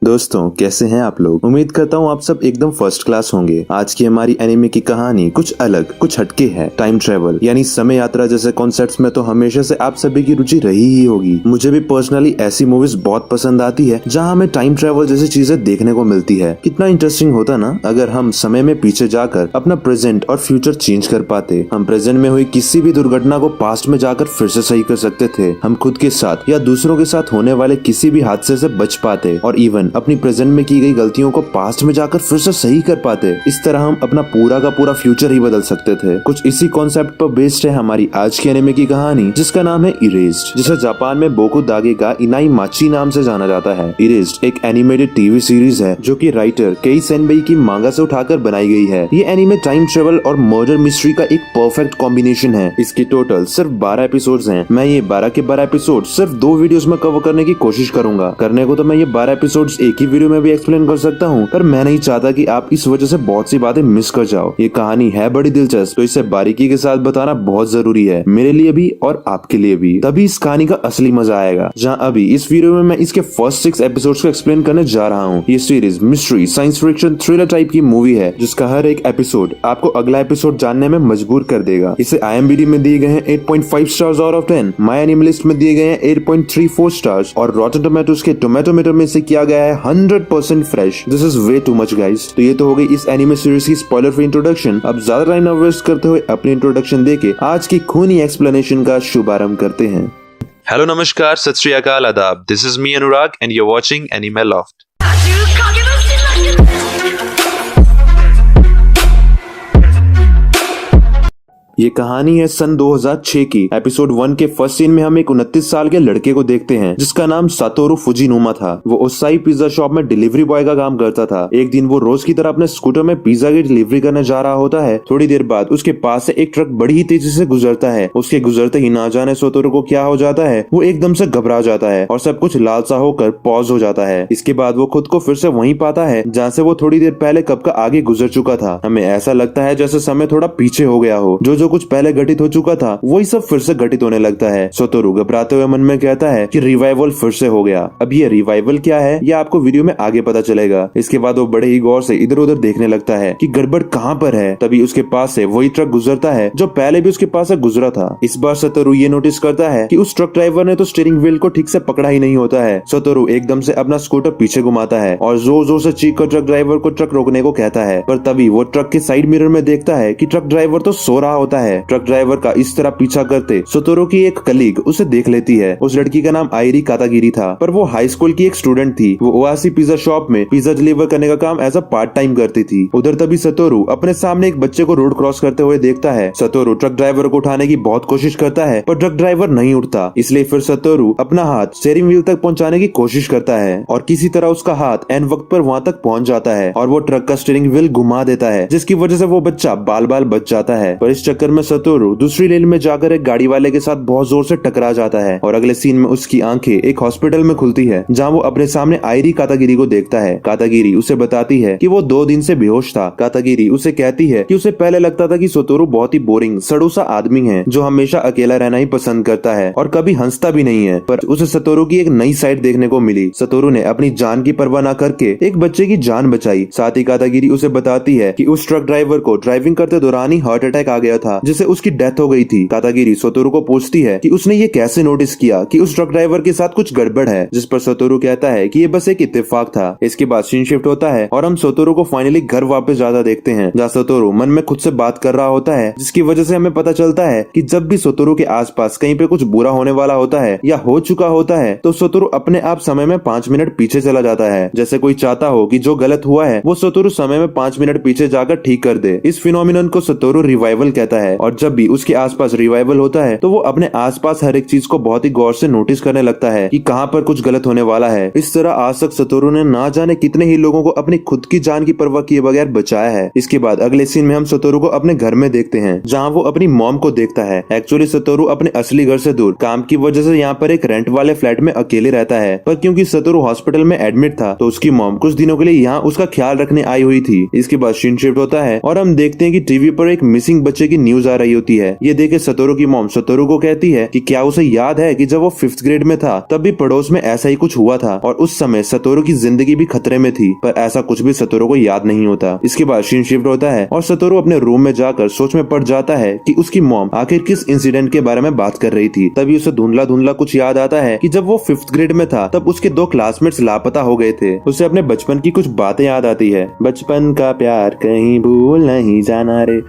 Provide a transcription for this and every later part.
दोस्तों कैसे हैं आप लोग। उम्मीद करता हूँ आप सब एकदम फर्स्ट क्लास होंगे। आज की हमारी एनिमे की कहानी कुछ अलग कुछ हटके है। टाइम ट्रेवल यानी समय यात्रा जैसे कॉन्सेप्ट्स में तो हमेशा से आप सभी की रुचि रही ही होगी। मुझे भी पर्सनली ऐसी मूवीज बहुत पसंद आती है जहाँ हमें टाइम ट्रेवल जैसी चीजें देखने को मिलती है। कितना इंटरेस्टिंग होता ना अगर हम समय में पीछे जाकर अपना प्रेजेंट और फ्यूचर चेंज कर पाते। हम प्रेजेंट में हुई किसी भी दुर्घटना को पास्ट में जाकर फिर से सही कर सकते थे। हम खुद के साथ या दूसरों के साथ होने वाले किसी भी हादसे से बच पाते और इवन अपनी प्रेजेंट में की गई गलतियों को पास्ट में जाकर फिर से सही कर पाते। इस तरह हम अपना पूरा का पूरा फ्यूचर ही बदल सकते थे। कुछ इसी कॉन्सेप्ट पर बेस्ड है हमारी आज की एनिमे की कहानी, जिसका नाम है इरेज्ड, जिसे जापान में बोकु दागे का इनाई माची नाम से जाना जाता है। इरेज्ड एक एनिमेटेड टीवी सीरीज है जो कि राइटर केई सेनबेई की मांगा से उठाकर बनाई गई है। ये एनिमे टाइम ट्रेवल और मर्डर मिस्ट्री का एक परफेक्ट कॉम्बिनेशन है। इसके टोटल सिर्फ 12 एपिसोड्स हैं। मैं ये 12 के 12 एपिसोड सिर्फ 2 वीडियोस में कवर करने की कोशिश करूंगा। करने को तो मैं ये 12 एपिसोड्स एक ही वीडियो में भी एक्सप्लेन कर सकता हूँ, पर मैं नहीं चाहता कि आप इस वजह से बहुत सी बातें मिस कर जाओ। ये कहानी है बड़ी दिलचस्प, तो इसे बारीकी के साथ बताना बहुत जरूरी है, मेरे लिए भी और आपके लिए भी। तभी इस कहानी का असली मजा आएगा। जहाँ अभी इस वीडियो में मैं इसके फर्स्ट 6 एपिसोड्स को एक्सप्लेन करने जा रहा हूँ। ये series mystery, science fiction, thriller type की मूवी है जिसका हर एक एपिसोड आपको अगला एपिसोड जानने में मजबूर कर देगा। इसे IMDb में दिए गए हैं 8.5 स्टार्स आउट ऑफ 10, माय एनिमलिस्ट में दिए गए हैं 8.34 स्टार्स और रॉटन टोमेटोज के टोमेटो मीटर में से किया गया है 100% fresh. This is way too much guys. तो ये तो हो गई इस एनिमे सीरीज की स्पॉइलर फ्री इंट्रोडक्शन। अब ज्यादा टाइम न वेस्ट करते हुए अपनी इंट्रोडक्शन देके आज की खूनी एक्सप्लेनेशन का शुभारंभ करते हैं। हेलो नमस्कार सत श्री अकाल आदाब। This is me Anurag and you are watching anime loft. ये कहानी है सन 2006 की। एपिसोड 1 के फर्स्ट सीन में हम एक 29 साल के लड़के को देखते हैं जिसका नाम सातोरू फुजिनोमा था। वो ओसाई पिज्जा शॉप में डिलीवरी बॉय का काम करता था। एक दिन वो रोज की तरह अपने स्कूटर में पिज्जा की डिलीवरी करने जा रहा होता है। थोड़ी देर बाद उसके पास से एक ट्रक बड़ी ही तेजी से गुजरता है। उसके गुजरते ही ना जाने सातोरू को क्या हो जाता है, वो एकदम से घबरा जाता है और सब कुछ लाल सा होकर पॉज हो जाता है। इसके बाद वो खुद को फिर से वहीं पाता है जहाँ से वो थोड़ी देर पहले कब का आगे गुजर चुका था। हमें ऐसा लगता है जैसे समय थोड़ा पीछे हो गया हो। जो कुछ पहले घटित हो चुका था वही सब फिर से घटित होने लगता है। सातोरू घबराते हुए मन में कहता है कि रिवाइवल फिर से हो गया। अब ये रिवाइवल क्या है ये आपको वीडियो में आगे पता चलेगा। इसके बाद वो बड़े ही गौर से इधर उधर देखने लगता है कि गड़बड़ कहाँ पर है। तभी उसके पास से वही ट्रक गुजरता है जो पहले भी उसके पास से गुजरा था। इस बार सातोरू ये नोटिस करता है कि उस ट्रक ड्राइवर ने तो स्टीयरिंग व्हील को ठीक से पकड़ा ही नहीं होता है। सातोरू एकदम से अपना स्कूटर पीछे घुमाता है और जोर जोर से चीख कर ट्रक ड्राइवर को ट्रक रोकने को कहता है। पर तभी वो ट्रक के साइड मिरर में देखता है कि ट्रक ड्राइवर तो सो रहा होता है। ट्रक ड्राइवर का इस तरह पीछा करते सातोरू की एक कलीग उसे देख लेती है। उस लड़की का नाम आयरी कातागिरी था, पर वो हाई स्कूल की एक स्टूडेंट थी। वो ओआसी पिज्जा शॉप में पिज्जा डिलीवर करने का काम एज अ पार्ट टाइम करती थी। उधर तभी सातोरू अपने सामने एक बच्चे को रोड क्रॉस करते हुए देखता है। सातोरू ट्रक ड्राइवर को उठाने की बहुत कोशिश करता है पर ट्रक ड्राइवर नहीं उठता। इसलिए फिर सातोरू अपना हाथ स्टीयरिंग व्हील तक पहुंचाने की कोशिश करता है और किसी तरह उसका हाथ एन वक्त पर वहां तक पहुंच जाता है और वो ट्रक का स्टीयरिंग व्हील घुमा देता है, जिसकी वजह से वो बच्चा बाल बाल बच जाता है। पर इस चक्कर में सातोरू दूसरी लेन में जाकर एक गाड़ी वाले के साथ बहुत जोर से टकरा जाता है और अगले सीन में उसकी आंखें एक हॉस्पिटल में खुलती है जहां वो अपने सामने आयरी कातागिरी को देखता है। कातागिरी उसे बताती है कि वो 2 दिन से बेहोश था। कातागिरी उसे कहती है कि उसे पहले लगता था कि सातोरू बहुत ही बोरिंग सड़ू सा आदमी है जो हमेशा अकेला रहना ही पसंद करता है और कभी हंसता भी नहीं है, पर उसे सातोरू की एक नई साइड देखने को मिली। सातोरू ने अपनी जान की परवाह न करके एक बच्चे की जान बचाई। साथ ही कातागिरी उसे बताती है कि उस ट्रक ड्राइवर को ड्राइविंग करते दौरान ही हार्ट अटैक आ गया था जिससे उसकी डेथ हो गई थी। कातागिरी सातोरू को पूछती है कि उसने ये कैसे नोटिस किया कि उस ट्रक ड्राइवर के साथ कुछ गड़बड़ है, जिस पर सातोरू कहता है कि ये बस एक इत्तेफाक था। इसके बाद सीन शिफ्ट होता है और हम सातोरू को फाइनली घर वापस जाता देखते हैं जहाँ सातोरू मन में खुद से बात कर रहा होता है, जिसकी वजह से हमें पता चलता है कि जब भी सातोरू के आसपास कहीं पे कुछ बुरा होने वाला होता है या हो चुका होता है तो सातोरू अपने आप समय में 5 मिनट पीछे चला जाता है। जैसे कोई चाहता हो कि जो गलत हुआ है वो सातोरू समय में 5 मिनट पीछे जाकर ठीक कर दे। इस फिनोमिनन को सातोरू रिवाइवल कहता है और जब भी उसके आसपास रिवाइवल होता है तो वो अपने आसपास हर एक चीज को बहुत ही गौर से नोटिस करने लगता है कि कहाँ पर कुछ गलत होने वाला है। इस तरह आज तक सातोरू ने ना जाने कितने ही लोगों को अपनी खुद की जान की परवाह किए बगैर बचाया है। इसके बाद अगले सीन में हम सातोरू को अपने घर में देखते हैं जहाँ वो अपनी मॉम को देखता है। एक्चुअली सातोरू अपने असली घर से दूर काम की वजह से यहाँ पर एक रेंट वाले फ्लैट में अकेले रहता है, पर क्योंकि सातोरू हॉस्पिटल में एडमिट था तो उसकी मॉम कुछ दिनों के लिए यहाँ उसका ख्याल रखने आई हुई थी। इसके बाद सीन शिफ्ट होता है और हम देखते हैं कि टीवी पर एक मिसिंग बच्चे की न्यूज आ रही होती है। ये देखे सतोरू की मॉम सतोरू को कहती है कि क्या उसे याद है कि जब वो 5th ग्रेड में था तब भी पड़ोस में ऐसा ही कुछ हुआ था और उस समय सतोरू की जिंदगी भी खतरे में थी, पर ऐसा कुछ भी सतोरू को याद नहीं होता। इसके बाद सीन शिफ्ट होता है और सतोरू अपने रूम में जाकर सोच में पड़ जाता है कि उसकी मॉम आखिर किस इंसिडेंट के बारे में बात कर रही थी। तभी उसे धुंधला धुंधला कुछ याद आता है कि जब वो 5th ग्रेड में था तब उसके 2 क्लासमेट्स लापता हो गए थे। उसे अपने बचपन की कुछ बातें याद आती है। बचपन का प्यार कहीं भूल नहीं जाना रे।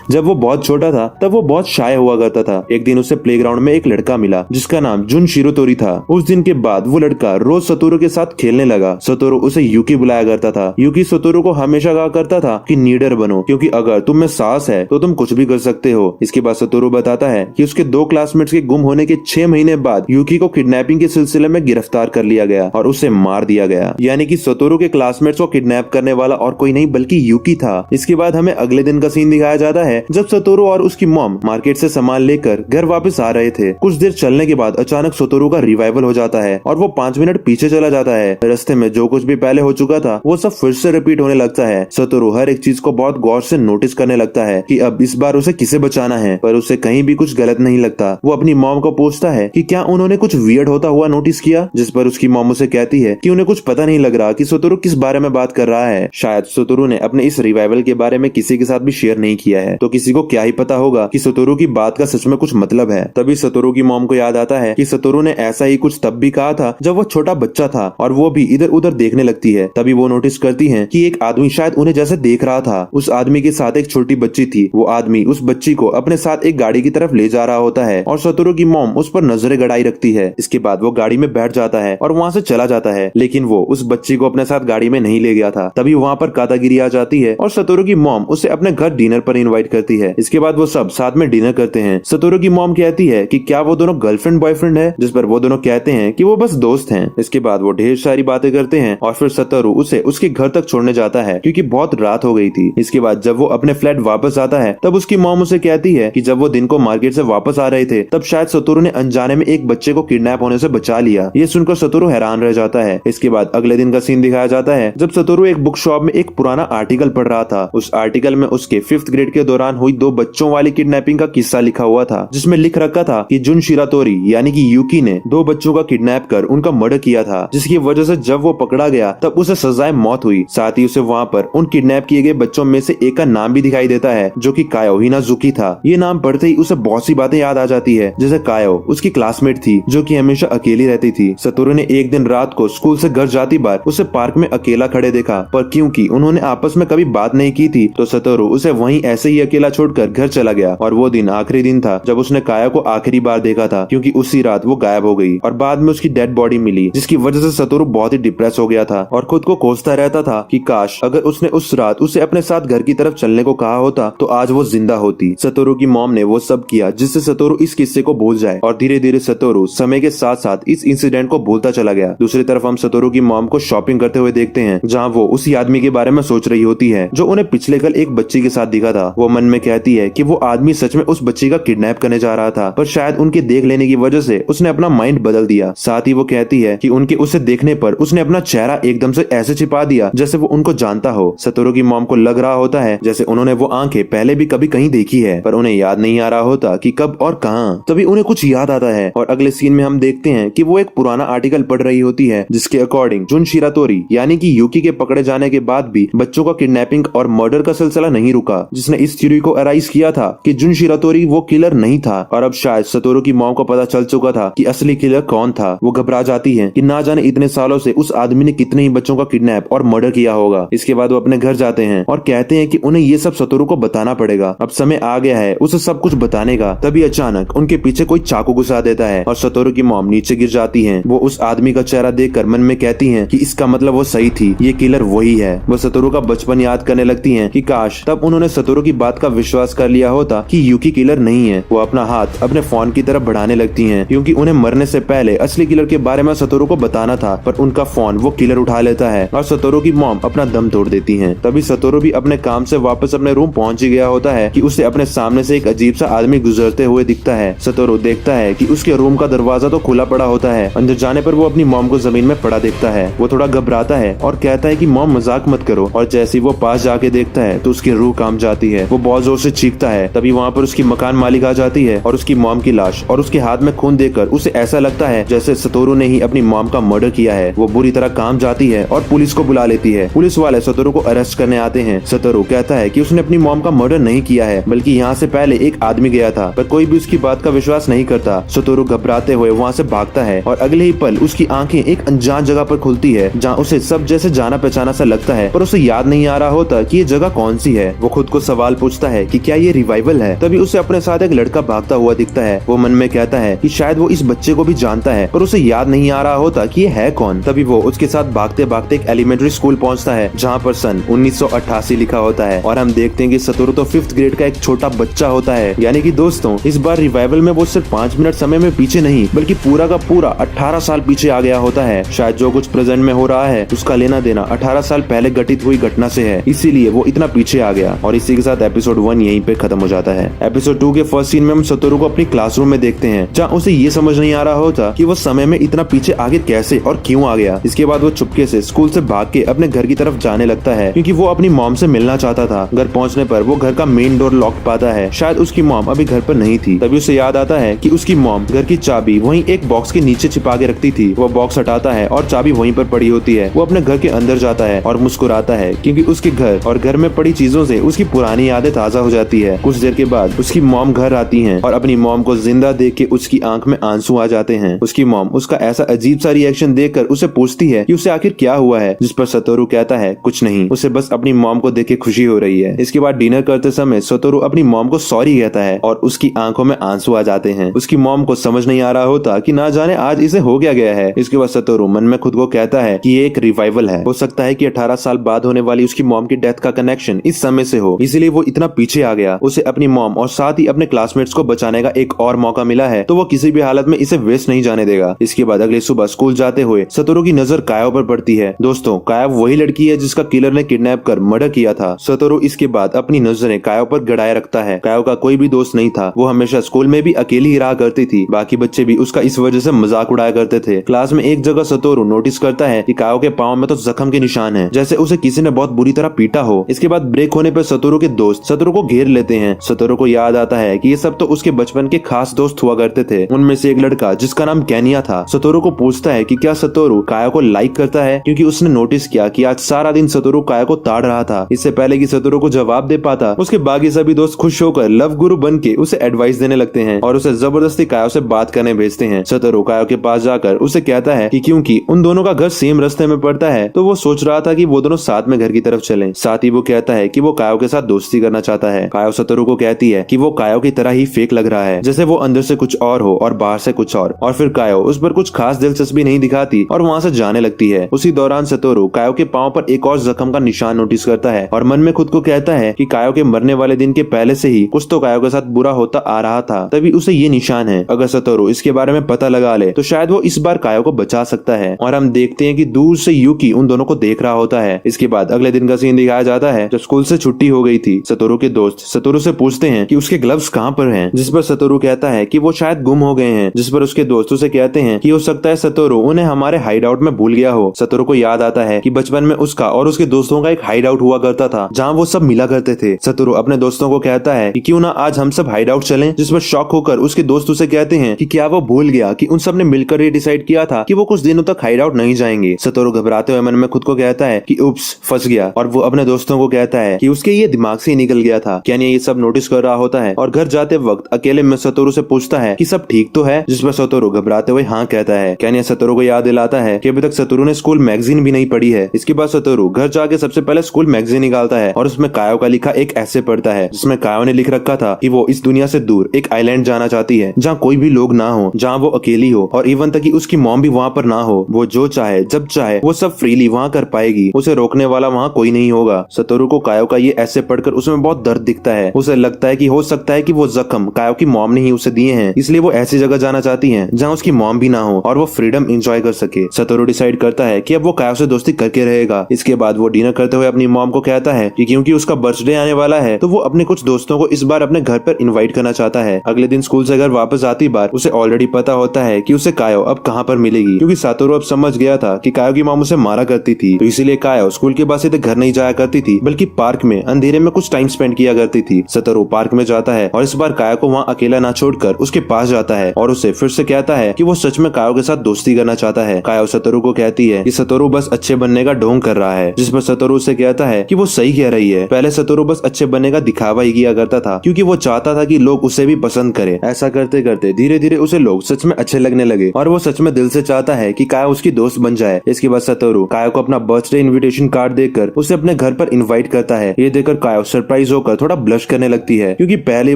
जब वो बहुत छोटा था तब वो बहुत शाय हुआ करता था। एक दिन उसे प्लेग्राउंड में एक लड़का मिला जिसका नाम जुन शिरोतोरी था। उस दिन के बाद वो लड़का रोज सतोरू के साथ खेलने लगा। सतोरू उसे यूकी बुलाया करता था। यूकी सतोरू को हमेशा कहा करता था कि नीडर बनो, क्योंकि अगर तुम में साहस है तो तुम कुछ भी कर सकते हो। इसके बाद सतोरू बताता है कि उसके 2 क्लासमेट्स के गुम होने के 6 महीने बाद यूकी को किडनैपिंग के सिलसिले में गिरफ्तार कर लिया गया और उसे मार दिया गया। यानी कि सतोरू के क्लासमेट्स को किडनैप करने वाला और कोई नहीं बल्कि यूकी था। इसके बाद हमें अगले दिन का सीन दिखाया जाता है जब सतोरू और उसकी मॉम मार्केट से सामान लेकर घर वापस आ रहे थे। कुछ देर चलने के बाद अचानक सतोरू का रिवाइवल हो जाता है और वो 5 मिनट पीछे चला जाता है। रास्ते में जो कुछ भी पहले हो चुका था वो सब फिर से रिपीट होने लगता है। सतोरू हर एक चीज को बहुत गौर से नोटिस करने लगता है कि अब इस बार उसे किसे बचाना है, पर उसे कहीं भी कुछ गलत नहीं लगता। वो अपनी मॉम को पूछता है कि क्या उन्होंने कुछ वियर्ड होता हुआ नोटिस किया, जिस पर उसकी मॉम उसे कहती है कि उन्हें कुछ पता नहीं लग रहा कि सतोरू किस बारे में बात कर रहा है। शायद सतोरू ने अपने इस रिवाइवल के बारे में किसी के साथ भी शेयर नहीं किया है, तो किसी को क्या ही पता होगा कि सतोरू की बात का सच में कुछ मतलब है। तभी सतोरू की मॉम को याद आता है कि सतोरू ने ऐसा ही कुछ तब भी कहा था जब वो छोटा बच्चा था और वो भी इधर उधर देखने लगती है। तभी वो नोटिस करती है कि एक आदमी शायद उन्हें जैसे देख रहा था। उस आदमी के साथ एक छोटी बच्ची थी। वो आदमी उस बच्ची को अपने साथ एक गाड़ी की तरफ ले जा रहा होता है और सतोरू की मॉम उस पर नजरें गड़ाई रखती है। इसके बाद वो गाड़ी में बैठ जाता है और वहाँ से चला जाता है, लेकिन वो उस बच्ची को अपने साथ गाड़ी में नहीं ले गया था। तभी वहाँ पर कादागिरी आ जाती है और सतोरू की मॉम उसे अपने घर डिनर पर इनवाइट करती है। इसके बाद वो सब साथ में डिनर करते हैं। सतोरू की मॉम कहती है कि क्या वो दोनों गर्लफ्रेंड बॉयफ्रेंड है, जिस पर वो दोनों कहते हैं कि वो बस दोस्त हैं। इसके बाद वो ढेर सारी बातें करते हैं और फिर सतोरू उसे उसके घर तक छोड़ने जाता है क्योंकि बहुत रात हो गई थी। इसके बाद जब वो अपने फ्लैट वापस आता है तब उसकी मॉम उसे कहती है कि जब वो दिन को मार्केट से वापस आ रहे थे तब शायद सतोरू ने अनजाने में एक बच्चे को किडनैप होने से बचा लिया। ये सुनकर सतोरू हैरान रह जाता है। इसके बाद अगले दिन का सीन दिखाया जाता है जब सतोरू एक बुक शॉप में एक पुराना आर्टिकल पढ़ रहा था। उस आर्टिकल में उसके 5th ग्रेड के दौरान हुई 2 बच्चों वाली किडनैपिंग का किस्सा लिखा हुआ था, जिसमें लिख रखा था कि जुन शिरातोरी यानी कि यूकी ने 2 बच्चों का किडनैप कर उनका मर्डर किया था, जिसकी वजह से जब वो पकड़ा गया तब उसे सजाए मौत हुई। साथ ही उसे वहाँ पर उन किडनैप किए गए बच्चों में से एक का नाम भी दिखाई देता है जो कि कायो हिनाजुकी था। ये नाम पढ़ते ही उसे बहुत सी बातें याद आ जाती है, जैसे कायो उसकी क्लासमेट थी जो कि हमेशा अकेली रहती थी। सतोरू ने एक दिन रात को स्कूल से घर जाती बार उसे पार्क में अकेला खड़े देखा, पर क्योंकि उन्होंने आपस में कभी बात नहीं की थी तो सतोरू उसे वहीं ऐसे ही अकेला छोड़कर घर चला गया। और वो दिन आखिरी दिन था जब उसने काया को आखिरी बार देखा था, क्योंकि उसी रात वो गायब हो गई और बाद में उसकी डेड बॉडी मिली, जिसकी वजह से सतोरू बहुत ही डिप्रेस हो गया था और खुद को कोसता रहता था कि काश अगर उसने उस रात उसे अपने साथ घर की तरफ चलने को कहा होता तो आज वो जिंदा होती। सतोरू की मॉम ने वो सब किया जिससे सतोरू इस किस्से को भूल जाए और धीरे धीरे सतोरू समय के साथ साथ इस इंसिडेंट को भूलता चला गया। दूसरी तरफ हम सतोरू की मॉम को शॉपिंग करते हुए देखते हैं, जहाँ वो उसी आदमी के बारे में सोच रही होती है जो उन्हें पिछले कल एक बच्ची के साथ दिखा था। वो मन में कहती है कि वो आदमी सच में उस बच्ची का किडनैप करने जा रहा था, पर शायद उनके देख लेने की वजह से उसने अपना माइंड बदल दिया। साथ ही वो कहती है कि उनके उसे देखने पर उसने अपना चेहरा एकदम से ऐसे छिपा दिया जैसे वो उनको जानता हो। सतोरू की मॉम को लग रहा होता है जैसे उन्होंने वो आंखें पहले भी कभी कहीं देखी है, पर उन्हें याद नहीं आ रहा होता कि कब और कहाँ। तभी उन्हें कुछ याद आता है और अगले सीन में हम देखते हैं कि वो एक पुराना आर्टिकल पढ़ रही होती है जिसके अकॉर्डिंग जुन शिरातोरी यानी कि यूकी के पकड़े जाने के बाद भी बच्चों का किडनैपिंग और मर्डर का सिलसिला नहीं रुका, जिसने इस थ्योरी को अराइज किया था कि जुन शिरातोरी वो किलर नहीं था। और अब शायद सतोरू की मॉम को पता चल चुका था कि असली किलर कौन था। वो घबरा जाती है कि ना जाने इतने सालों से उस आदमी ने कितने ही बच्चों का किडनैप और मर्डर किया होगा। इसके बाद वो अपने घर जाते हैं और कहते हैं कि उन्हें ये सब सतोरू को बताना पड़ेगा। अब समय आ गया है उसे सब कुछ बताने का। तभी अचानक उनके पीछे कोई चाकू घुसा देता है और सतोरू की मॉम नीचे गिर जाती है। वो उस आदमी का चेहरा देखकर मन में कहती है कि इसका मतलब वो सही थी, ये किलर वही है। वो सतोरू का बचपन याद करने लगती है कि काश तब उन्होंने सतोरू की बात का विश्वास कर लिया होता कि यूकी किलर नहीं है। वो अपना हाथ अपने फोन की तरफ बढ़ाने लगती हैं क्योंकि उन्हें मरने से पहले असली किलर के बारे में सतोरू को बताना था, पर उनका फोन वो किलर उठा लेता है और सतोरू की मॉम अपना दम तोड़ देती हैं। तभी सतोरू भी अपने काम से वापस अपने रूम पहुंच ही गया होता है कि उसे अपने सामने से एक अजीब सा आदमी गुजरते हुए दिखता है। सतोरू देखता है कि उसके रूम का दरवाजा तो खुला पड़ा होता है। अंदर जाने पर वो अपनी मॉम को जमीन में पड़ा देखता है। वो थोड़ा घबराता है और कहता है कि मॉम मजाक मत करो, और जैसे वो पास जाके देखता है तो उसकी रूह काम जाती है। वो बहुत जोर से चीखता है। तभी वहाँ पर उसकी मकान मालिक आ जाती है और उसकी मॉम की लाश और उसके हाथ में खून देखकर उसे ऐसा लगता है जैसे सतोरू ने ही अपनी मॉम का मर्डर किया है। वो बुरी तरह काम जाती है और पुलिस को बुला लेती है। पुलिस वाले सतोरू को अरेस्ट करने आते हैं। सतोरू कहता है कि उसने अपनी मॉम का मर्डर नहीं किया है, बल्कि यहाँ से पहले एक आदमी गया था, पर कोई भी उसकी बात का विश्वास नहीं करता। सतोरू घबराते हुए वहाँ से भागता है और अगले ही पल उसकी आंखें एक अनजान जगह पर खुलती है, जहाँ उसे सब जैसे जाना पहचाना सा लगता है, पर उसे याद नहीं आ रहा होता कि ये जगह कौन सी है। वो खुद को सवाल पूछता है कि क्या ये रिवाइवल है। तभी उसे अपने साथ एक लड़का भागता हुआ दिखता है। वो मन में कहता है कि शायद वो इस बच्चे को भी जानता है, पर उसे याद नहीं आ रहा होता कि ये है कौन। तभी वो उसके साथ भागते भागते एक एलिमेंट्री स्कूल पहुंचता है, जहाँ पर सन 1988 लिखा होता है और हम देखते हैं कि सतोरू तो 5th ग्रेड का एक छोटा बच्चा होता है। यानी कि दोस्तों, इस बार रिवाइवल में वो सिर्फ 5 मिनट समय में पीछे नहीं, बल्कि पूरा का पूरा 18 साल पीछे आ गया होता है। शायद जो कुछ प्रेजेंट में हो रहा है उसका लेना देना 18 साल पहले घटित हुई घटना से है, इसीलिए वो इतना पीछे आ गया। और इसी के साथ एपिसोड 1 यहीं पे खत्म हो जाता है। एपिसोड 2 के फर्स्ट सीन में हम सतोरू को अपनी क्लासरूम में देखते हैं, जहाँ उसे ये समझ नहीं आ रहा होता कि वो समय में इतना पीछे आगे कैसे और क्यों आ गया। इसके बाद वो चुपके से स्कूल से भाग के अपने घर की तरफ जाने लगता है, क्योंकि वो अपनी मॉम से मिलना चाहता था। घर पहुंचने पर वो घर का मेन डोर लॉक पाता है। शायद उसकी मॉम अभी घर पर नहीं थी। तभी उसे याद आता है कि उसकी मॉम घर की चाबी वहीं एक बॉक्स के नीचे छिपा के रखती थी। वो बॉक्स हटाता है और चाबी वहीं पर पड़ी होती है। वो अपने घर के अंदर जाता है और मुस्कुराता है, क्योंकि उसके घर और घर में पड़ी चीजों से उसकी पुरानी यादें ताजा हो जाती है। कुछ देर के बाद उसकी मॉम घर आती है और अपनी मॉम को जिंदा देख के उसकी आंख में आंसू आ जाते हैं। उसकी मॉम उसका ऐसा अजीब सा रिएक्शन देखकर उसे पूछती है कि उसे आखिर क्या हुआ है, जिस पर सतोरू कहता है कुछ नहीं, उसे बस अपनी मॉम को देख के खुशी हो रही है। इसके बाद डिनर करते समय सतोरू अपनी मॉम को सॉरी कहता है और उसकी आंखों में आंसू आ जाते हैं। उसकी मॉम को समझ नहीं आ रहा होता कि ना जाने आज इसे हो क्या गया है। इसके बाद सतोरू मन में खुद को कहता है कि ये एक रिवाइवल है। हो सकता है कि 18 साल बाद होने वाली उसकी मॉम की डेथ का कनेक्शन इस समय से हो, इसीलिए वो इतना पीछे आ गया। उसे अपनी मॉम और साथ ही अपने क्लासमेट्स को बचाने का एक और मौका मिला है, तो वो किसी भी हालत में इसे वेस्ट नहीं जाने देगा। इसके बाद अगली सुबह स्कूल जाते हुए सतोरू की नजर कायो पर पड़ती है। दोस्तों, कायो वही लड़की है जिसका किलर ने किडनैप कर मर्डर किया था। सतोरू इसके बाद अपनी नजरें कायो पर गड़ाए रखता है। कायो का कोई भी दोस्त नहीं था। वो हमेशा स्कूल में भी अकेली ही रहा करती थी। बाकी बच्चे भी उसका इस वजह से मजाक उड़ाया करते थे। क्लास में एक जगह सतोरू नोटिस करता है कि कायो के पाँव में तो जख्म के निशान है, जैसे उसे किसी ने बहुत बुरी तरह पीटा हो। इसके बाद ब्रेक होने पर सतोरू के दोस्त सतोरू को घेर लेते हैं। सतोरू को याद आता है कि ये सब तो उसके बचपन के खास दोस्त हुआ करते थे। उनमें से एक लड़का जिसका नाम केनिया था, सतोरू को पूछता है कि क्या सतोरू कायो को लाइक करता है, क्योंकि उसने नोटिस किया कि आज सारा दिन सतोरू कायो को ताड़ रहा था। इससे पहले कि सतोरू को जवाब दे पाता, उसके बाकी सभी दोस्त खुश होकर लव गुरु बन के उसे एडवाइस देने लगते हैं और उसे जबरदस्ती कायो से बात करने भेजते हैं। सतोरू कायो के पास जाकर उसे कहता है कि क्योंकि उन दोनों का घर सेम रास्ते में पड़ता है, तो वो सोच रहा था कि वो दोनों साथ में घर की तरफ चलें। साथ ही वो कहता है कि वो कायो के साथ दोस्ती करना चाहता है। कायो सतोरू को कहती है कि वो कायो की तरह ही फेक लग रहा है, जैसे वो अंदर से कुछ और हो और बाहर से कुछ और फिर कायो उस पर कुछ खास दिलचस्पी नहीं दिखाती और वहाँ से जाने लगती है। उसी दौरान सतोरू कायो के पाँव पर एक और जख्म का निशान नोटिस करता है और मन में खुद को कहता है कि कायो के मरने वाले दिन के पहले से ही कुछ तो कायो के साथ बुरा होता आ रहा था, तभी उसे ये निशान है। अगर सतोरू इसके बारे में पता लगा ले तो शायद वो इस बार कायो को बचा सकता है। और हम देखते हैं कि दूर से यूकी उन दोनों को देख रहा होता है। इसके बाद अगले दिन का सीन दिखाया जाता है जब स्कूल से छुट्टी हो गई थी। सतोरू के दोस्त सतोरू से पूछते हैं कि उसके ग्लव्स कहाँ पर हैं, जिस पर सतोरू कहता है कि वो शायद गुम हो गए हैं। जिस पर उसके दोस्तों से कहते हैं कि हो सकता है सतोरू उन्हें हमारे हाइड आउट में भूल गया हो। सतोरू को याद आता है कि बचपन में उसका और उसके दोस्तों का एक हाइड आउट हुआ करता था, जहाँ वो सब मिला करते थे। सतोरू अपने दोस्तों को कहता है कि क्यों ना आज हम सब हाइड आउट चलें, जिस पर शॉक होकर उसके दोस्त उसे कहते हैं कि क्या वो भूल गया कि उन सब ने मिलकर ये डिसाइड किया था कि वो कुछ दिनों तक हाइड आउट नहीं जाएंगे। सतोरू घबराते हुए मन में खुद को कहता है कि उप्स, फंस गया, और वो अपने दोस्तों को कहता है कि उसके ये दिमाग से ही निकल गया था। केनिया ये सब नोटिस कर रहा होता है और घर जाते वक्त अकेले में सतोरू से पूछता है कि सब ठीक तो है, जिस पर सतोरू घबराते हुए हाँ कहता है। केनिया सतोरू को याद दिलाता है कि अभी तक सतोरू ने स्कूल मैगजीन भी नहीं पढ़ी है। इसके बाद सतोरू घर जाके सबसे पहले स्कूल मैगजीन निकालता है और उसमें कायो का लिखा एक ऐसे पढ़ता है, जिसमें कायो ने लिख रखा था कि वो इस दुनिया से दूर एक आइलैंड जाना चाहती है, जहाँ कोई भी लोग ना हो, जहाँ वो अकेली हो और इवन तक कि उसकी मॉम भी वहाँ पर ना हो। वो जो चाहे जब चाहे वो सब फ्रीली वहाँ कर पाएगी, उसे रोकने वाला वहाँ कोई नहीं होगा। सतोरू को कायो का ये ऐसे पढ़कर उसमें बहुत दर्द दिखता है। उसे लगता है कि हो सकता है कि वो जख्म कायो की मॉम ने ही उसे दिए हैं, इसलिए वो ऐसी जगह जाना चाहती है जहाँ उसकी मॉम भी ना हो और वो फ्रीडम एंजॉय कर सके। सतोरू डिसाइड करता है कि अब वो कायो से दोस्ती करके रहेगा। इसके बाद वो डिनर करते हुए अपनी मॉम को कहता है कि क्योंकि उसका बर्थडे आने वाला है, तो वो अपने कुछ दोस्तों को इस बार अपने घर पर इनवाइट करना चाहता है। अगले दिन स्कूल से घर वापस आती बार उसे ऑलरेडी पता होता है कि उसे कायो अब कहाँ पर मिलेगी, क्योंकि सतोरू अब समझ गया था कि कायो की मॉम उसे मारा करती थी। तो इसीलिए कायो स्कूल के बाद सीधे घर नहीं जाया करती थी, बल्कि पार्क में अंधेरे में कुछ टाइम स्पेंड किया करती थी। सतोरू पार्क में जाता है और इस बार कायो को वहाँ अकेला ना छोड़कर उसके पास जाता है और उसे फिर से कहता है कि वो सच में कायो के साथ दोस्ती करना चाहता है। कायो सतोरू को कहती है कि सतोरू बस अच्छे बनने का ढोंग कर रहा है, जिस पर सतोरू उसे कहता है कि वो सही कह रही है। पहले सतोरू बस अच्छे बनने का दिखावा ही किया करता था क्योंकि वो चाहता था कि लोग उसे भी पसंद करें। ऐसा करते करते धीरे धीरे उसे लोग सच में अच्छे लगने लगे और वो सच में दिल से चाहता है कि कायो उसकी दोस्त बन जाए। इसके बाद सतोरू कायो को अपना बर्थडे इनविटेशन कार्ड देकर उसे अपने घर पर इनवाइट करता है। ये देखकर कायो सरप्राइज होकर थोड़ा ब्लश करने लगती है क्योंकि पहली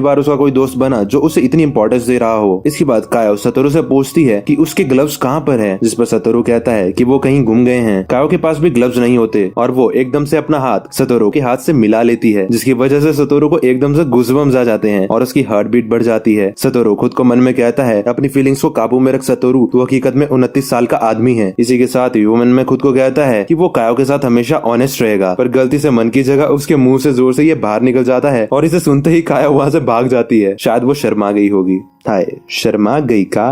बार उसका कोई दोस्त बना जो उसे इतनी इंपॉर्टेंस दे रहा हो। इसके बाद कायो सतोरू से पूछती है कि उसके ग्लव्स कहाँ पर है, जिस पर सतोरू कहता है कि वो कहीं गुम गए हैं। कायो के पास भी ग्लव्स नहीं होते और वो एकदम से अपना हाथ सतोरू के हाथ से मिला लेती है, जिसकी वजह से सतोरू को एकदम से गूज़बम्स आ जाते हैं और उसकी हार्ट बीट बढ़ जाती है। सतोरू खुद को मन में कहता है अपनी फीलिंग्स को काबू में रख सतोरू, तो हकीकत में 29 साल का आदमी है। इसी के साथ ही वो मन में खुद को कहता है कि वो कायो के साथ हमेशा ऑनेस्ट रहेगा, पर गलती से मन की जगह उसके मुंह से जोर से ये बाहर निकल जाता है और इसे सुनते ही कायो वहाँ से भाग जाती है। शायद वो शर्मा गई होगी। हाय, शर्मा गई का।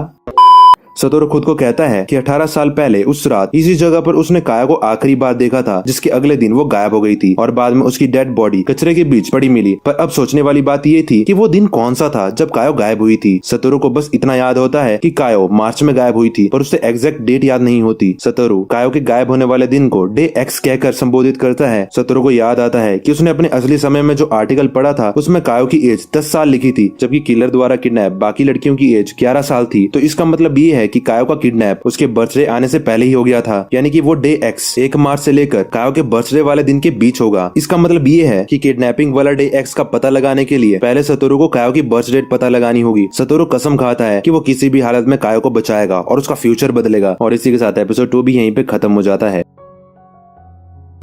सतोरू खुद को कहता है कि 18 साल पहले उस रात इसी जगह पर उसने कायो को आखिरी बार देखा था, जिसके अगले दिन वो गायब हो गई थी और बाद में उसकी डेड बॉडी कचरे के बीच पड़ी मिली। पर अब सोचने वाली बात ये थी कि वो दिन कौन सा था जब कायो गायब हुई थी। सतोरू को बस इतना याद होता है कि कायो मार्च में गायब हुई थी, पर उसे एग्जैक्ट डेट याद नहीं होती। सतोरू कायो के गायब होने वाले दिन को डे एक्स कहकर संबोधित करता है। सतोरू को याद आता है कि उसने अपने असली समय में जो आर्टिकल पढ़ा था उसमें कायो की एज 10 साल लिखी थी, जबकि किलर द्वारा किडनैप बाकी लड़कियों की एज 11 साल थी। तो इसका मतलब ये है कि कायो का किडनैप उसके बर्थडे आने से पहले ही हो गया था, यानी कि वो डे एक्स 1 मार्च से लेकर कायो के बर्थडे वाले दिन के बीच होगा। इसका मतलब ये है कि किडनैपिंग वाला डे एक्स का पता लगाने के लिए पहले सतोरू को कायो की बर्थ डेट पता लगानी होगी। सतोरू कसम खाता है कि वो किसी भी हालत में कायो को बचाएगा और उसका फ्यूचर बदलेगा। और इसी के साथ एपिसोड 2 भी यहीं पे खत्म हो जाता है।